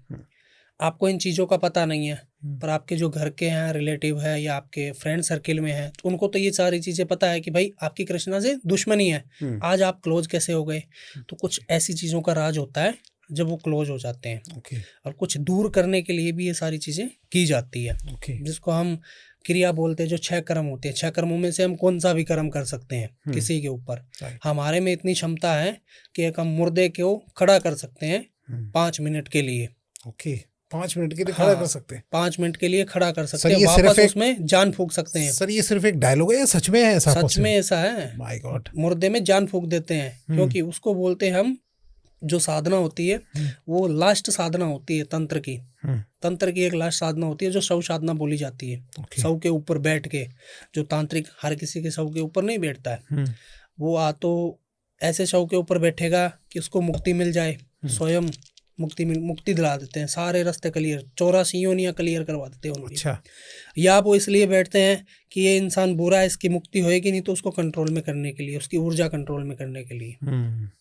आपको इन चीज़ों का पता नहीं है, पर आपके जो घर के हैं, रिलेटिव है या आपके फ्रेंड सर्किल में है, तो उनको तो ये सारी चीज़ें पता है कि भाई आपकी कृष्णा से दुश्मनी है। आज आप क्लोज कैसे हो गए? तो कुछ ऐसी चीज़ों का राज होता है जब वो क्लोज हो जाते हैं। ओके। और कुछ दूर करने के लिए भी ये सारी चीज़ें की जाती है, ओके। जिसको हम क्रिया बोलते हैं। जो 6 कर्म होते हैं, 6 कर्मों में से हम कौन सा भी कर्म कर सकते हैं किसी के ऊपर। हमारे में इतनी क्षमता है कि एक हम मुर्दे को खड़ा कर सकते हैं 5 मिनट के लिए। ओके, 5 मिनट के लिए खड़ा कर सकते हैं। 5 मिनट के लिए खड़ा कर सकते सर, हैं, ये सिर्फ वापस एक- उसमें जान फूंक सकते हैं। सर, ये सिर्फ एक डायलॉग है या सच में है ऐसा? सच में ऐसा है। My God. मुर्दे में जान फूंक देते हैं, क्योंकि उसको बोलते हैं हम, जो साधना होती है वो लास्ट साधना होती है तंत्र की। तंत्र की एक लास्ट साधना होती है जो शव साधना बोली जाती है। शव के ऊपर बैठ के, जो तांत्रिक हर किसी के शव के ऊपर नहीं बैठता है, वो तो ऐसे शव के ऊपर बैठेगा कि उसको मुक्ति मिल जाए, स्वयं मुक्ति दिला देते हैं, सारे रास्ते क्लियर, 84 योनियां क्लियर करवा देते हैं उनकी। अच्छा। या वो इसलिए बैठते हैं कि ये इंसान बुरा है, इसकी मुक्ति होएगी नहीं, तो उसको कंट्रोल में करने के लिए, उसकी ऊर्जा कंट्रोल में करने के लिए।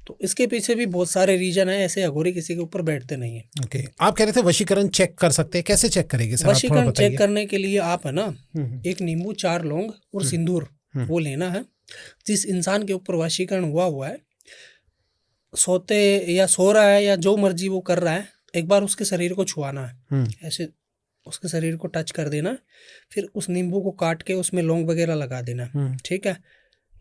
तो इसके पीछे भी बहुत सारे रीजन है, ऐसे अघोरी किसी के ऊपर बैठते नहीं है। ओके। आप कह रहे थे वशीकरण चेक कर सकते हैं, कैसे चेक करेंगे सर? वशीकरण चेक करने के लिए आप है ना, एक नींबू, 4 लौंग और सिंदूर वो लेना है। जिस इंसान के ऊपर वशीकरण हुआ है, सोते या सो रहा है या जो मर्जी वो कर रहा है, एक बार उसके शरीर को छुआना है, ऐसे उसके शरीर को टच कर देना, फिर उस नींबू को काट के उसमें लौंग वगैरह लगा देना। ठीक है,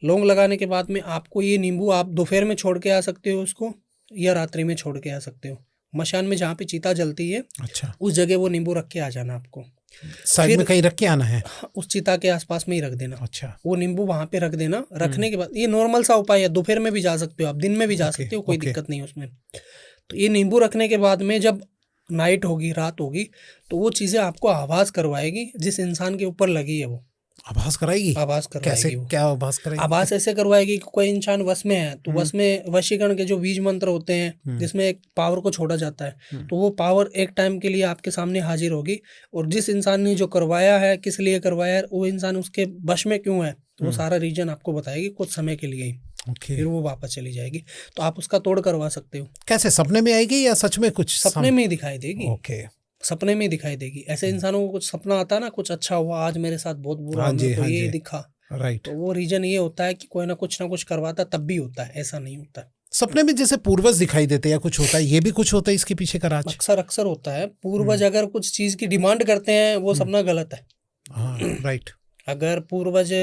लौंग लगाने के बाद में आपको ये नींबू, आप दोपहर में छोड़ के आ सकते हो उसको, या रात्रि में छोड़ के आ सकते हो। मशान में जहाँ पे चिता जलती है, अच्छा, उस जगह वो नींबू रख के आ जाना आपको। साइड में कहीं रख के आना है? उस चिता के आसपास में ही रख देना। अच्छा। वो नींबू वहां पे रख देना। रखने के बाद, ये नॉर्मल सा उपाय है, दोपहर में भी जा सकते हो आप, दिन में भी जा सकते हो, कोई दिक्कत नहीं है उसमें। तो ये नींबू रखने के बाद में जब नाइट होगी, रात होगी, तो वो चीजें आपको आभास करवाएगी, जिस इंसान के ऊपर लगी है वो आभास कराएगी? आभास करवाएगी। कैसे, क्या आभास कराएगी? आभास ऐसे करवाएगी कि कोई इंसान वश में है, तो वश में वशीकरण के जो बीज मंत्र होते हैं, जिसमें एक पावर को छोड़ा जाता है, तो वो पावर एक टाइम के लिए आपके सामने हाजिर होगी, और जिस इंसान ने जो करवाया है, किस लिए करवाया है, वो इंसान उसके वश में क्यों है, तो वो सारा रीजन आपको बताएगी कुछ समय के लिए ही। फिर वो वापस चली जाएगी, तो आप उसका तोड़ करवा सकते हो। कैसे, सपने में आएगी या सच में कुछ? सपने में ही दिखाई देगी। ओके। सपने में ही दिखाई देगी। ऐसे इंसानों को कुछ सपना आता है ना, कुछ अच्छा हुआ, आज मेरे साथ बहुत बुरा, मेरे को ये दिखा, राइट। तो वो रीजन ये होता है कि कोई ना कुछ करवाता तब भी होता है, ऐसा नहीं होता। सपने में जैसे पूर्वज दिखाई देते हैं या कुछ होता है, ये भी कुछ होता है इसके पीछे का राज? अक्सर होता है। पूर्वज अगर कुछ चीज की डिमांड करते हैं, वो सपना गलत है। हाँ, राइट। अगर पूर्वज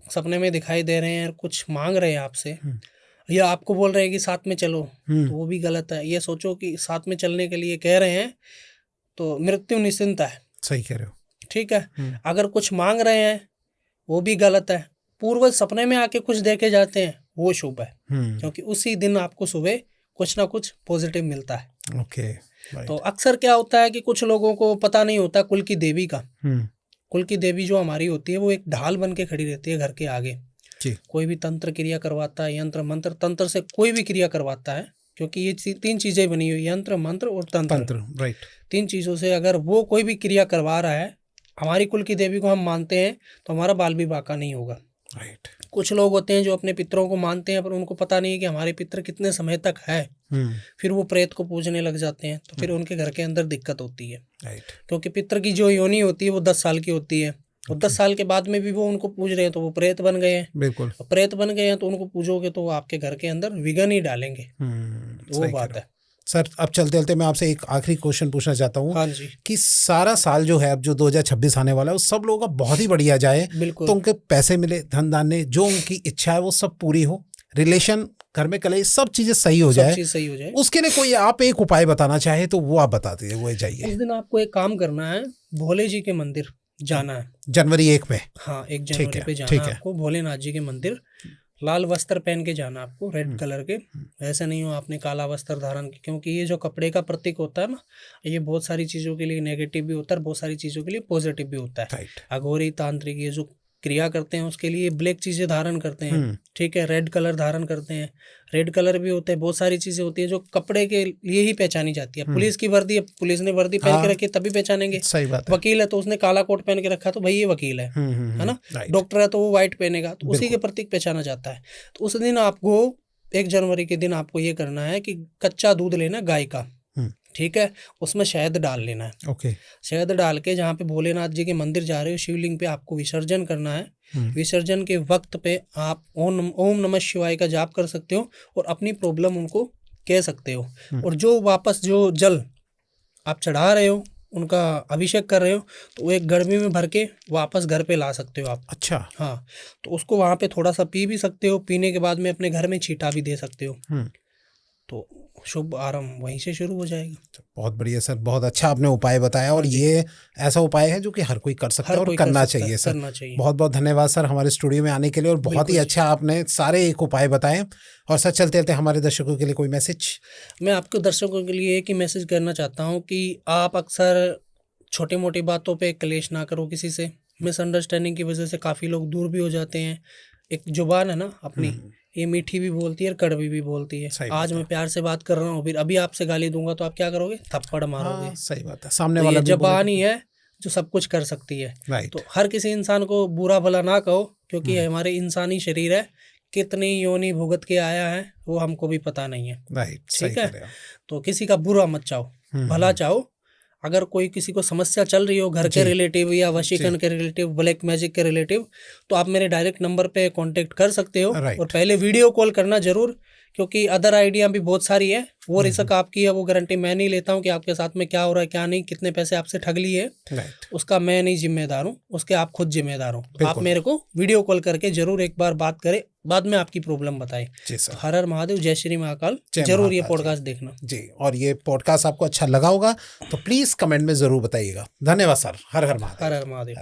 सपने में दिखाई दे रहे हैं, कुछ मांग रहे हैं आपसे, या आपको बोल रहे हैं कि साथ में चलो, तो वो भी गलत है। ये सोचो कि साथ में चलने के लिए कह रहे हैं, तो मृत्यु निश्चिंत है। सही कह रहे हो। ठीक है, अगर कुछ मांग रहे हैं, वो भी गलत है। पूर्वज सपने में आके कुछ देके जाते हैं, वो शुभ है, क्योंकि उसी दिन आपको सुबह कुछ ना कुछ पॉजिटिव मिलता है। ओके। तो अक्सर क्या होता है कि कुछ लोगों को पता नहीं होता कुल की देवी का। कुल की देवी जो हमारी होती है, वो एक ढाल बन के खड़ी रहती है घर के आगे। कोई भी तंत्र क्रिया करवाता है, यंत्र मंत्र तंत्र से कोई भी क्रिया करवाता है, क्योंकि ये 3 चीजें बनी हुई, यंत्र मंत्र और तंत्र, राइट। 3 चीजों से अगर वो कोई भी क्रिया करवा रहा है, हमारी कुल की देवी को हम मानते हैं, तो हमारा बाल भी बाका नहीं होगा। राइट। कुछ लोग होते हैं जो अपने पितरों को मानते हैं, पर उनको पता नहीं है कि हमारे पितर कितने समय तक है। फिर वो प्रेत को पूजने लग जाते हैं, तो फिर उनके घर के अंदर दिक्कत होती है। राइट। क्योंकि पितर की जो योनि होती है वो 10 साल की होती है, और 10 साल के बाद में भी वो उनको पूज रहे हैं, तो वो प्रेत बन गए हैं। बिल्कुल। प्रेत बन गए हैं तो उनको पूजोगे तो वो आपके घर के अंदर विघ्न ही डालेंगे। तो वो बात है। सर, अब चलते चलते मैं आपसे एक आखिरी क्वेश्चन पूछना चाहता हूँ। हाँ जी। कि सारा साल जो है, अब जो 2026 आने वाला है, वो सब लोगों का बहुत ही बढ़िया जाए। बिल्कुल। तो उनके पैसे मिले, धन धान्य, जो उनकी इच्छा है वो सब पूरी हो, रिलेशन, घर में कले, सब चीजें सही हो जाए। सही हो जाए। उसके लिए कोई आप एक उपाय बताना चाहे तो वो आप बता दीजिए, वो जाइए। उस दिन आपको एक काम करना है, भोले जी के मंदिर जाना है। जनवरी 1 में? हाँ, 1 जनवरी पे जाना है आपको भोलेनाथ जी के मंदिर। लाल वस्त्र पहन के जाना आपको, रेड कलर के। ऐसा नहीं हो आपने काला वस्त्र धारण किया, क्योंकि ये जो कपड़े का प्रतीक होता है ना, ये बहुत सारी चीज़ों के लिए नेगेटिव भी होता है और बहुत सारी चीज़ों के लिए पॉजिटिव भी होता है। अघोरी तांत्रिक ये जो क्रिया करते हैं उसके लिए ब्लैक चीज़ें धारण करते हैं, ठीक है, रेड कलर धारण करते हैं, रेड कलर भी होते हैं, बहुत सारी चीज़ें होती है जो कपड़े के लिए ही पहचानी जाती है। पुलिस की वर्दी है, पुलिस ने वर्दी पहन के रखी तभी पहचानेंगे। सही बात है। वकील है तो उसने काला कोट पहन के रखा तो भाई ये वकील है ना। डॉक्टर है तो वो व्हाइट पहनेगा, तो उसी के प्रतीक पहचाना जाता है। तो उस दिन आपको 1 जनवरी के दिन आपको ये करना है कि कच्चा दूध लेना गाय का, ठीक है, उसमें शहद डाल लेना है। ओके। शहद डाल के जहाँ पे भोलेनाथ जी के मंदिर जा रहे हो शिवलिंग पे आपको विसर्जन करना है। विसर्जन के वक्त पे आप ओम नमः शिवाय का जाप कर सकते हो और अपनी प्रॉब्लम उनको कह सकते हो। और जो वापस जो जल आप चढ़ा रहे हो, उनका अभिषेक कर रहे हो, तो वो एक गड़बी में भर के वापस घर पे ला सकते हो आप। अच्छा। हाँ, तो उसको वहाँ पे थोड़ा सा पी भी सकते हो, पीने के बाद में अपने घर में छींटा भी दे सकते हो, तो शुभ आरंभ वहीं से शुरू हो जाएगा। बहुत बढ़िया सर, बहुत अच्छा आपने उपाय बताया और ये ऐसा उपाय है जो कि हर कोई कर सकता है और करना चाहिए सर। बहुत बहुत धन्यवाद सर हमारे स्टूडियो में आने के लिए, और बहुत ही अच्छा आपने सारे एक उपाय बताए। और सर चलते चलते हमारे दर्शकों के लिए कोई मैसेज? मैं आपके दर्शकों के लिए एक ही मैसेज करना चाहता हूँ कि आप अक्सर छोटी मोटी बातों पे क्लेश ना करो किसी से। मिसअंडरस्टैंडिंग की वजह से काफ़ी लोग दूर भी हो जाते हैं। एक जुबान है ना अपनी, ये मीठी भी बोलती है और कड़वी भी बोलती है। आज मैं प्यार से बात कर रहा हूँ, फिर अभी आपसे गाली दूंगा तो आप क्या करोगे? थप्पड़ मारोगे। हाँ, सही बात है। सामने तो वाला ये जुबान ही है जो सब कुछ कर सकती है। तो हर किसी इंसान को बुरा भला ना कहो, क्योंकि हमारे इंसानी शरीर है, कितनी योनि भुगत के आया है वो हमको भी पता नहीं है। ठीक है, तो किसी का बुरा मत चाहो, भला चाहो। अगर कोई किसी को समस्या चल रही हो घर के रिलेटिव या वशीकरण के रिलेटिव, ब्लैक मैजिक के रिलेटिव, तो आप मेरे डायरेक्ट नंबर पे कांटेक्ट कर सकते हो। और पहले वीडियो कॉल करना जरूर, क्योंकि अदर आइडिया भी बहुत सारी है। वो रिस्क आपकी है, वो गारंटी मैं नहीं लेता हूँ कि आपके साथ में क्या हो रहा है क्या नहीं, कितने पैसे आपसे ठग लिए, उसका मैं नहीं जिम्मेदार हूँ, उसके आप खुद जिम्मेदार हो। आप मेरे को वीडियो कॉल करके जरूर एक बार बात करें, बाद में आपकी प्रॉब्लम बताएं। हर हर महादेव, जय श्री महाकाल। जरूर ये पॉडकास्ट देखना जी। और ये पॉडकास्ट आपको अच्छा लगा होगा तो प्लीज कमेंट में जरूर बताइएगा। धन्यवाद सर। हर हर महादेव। हर हर महादेव।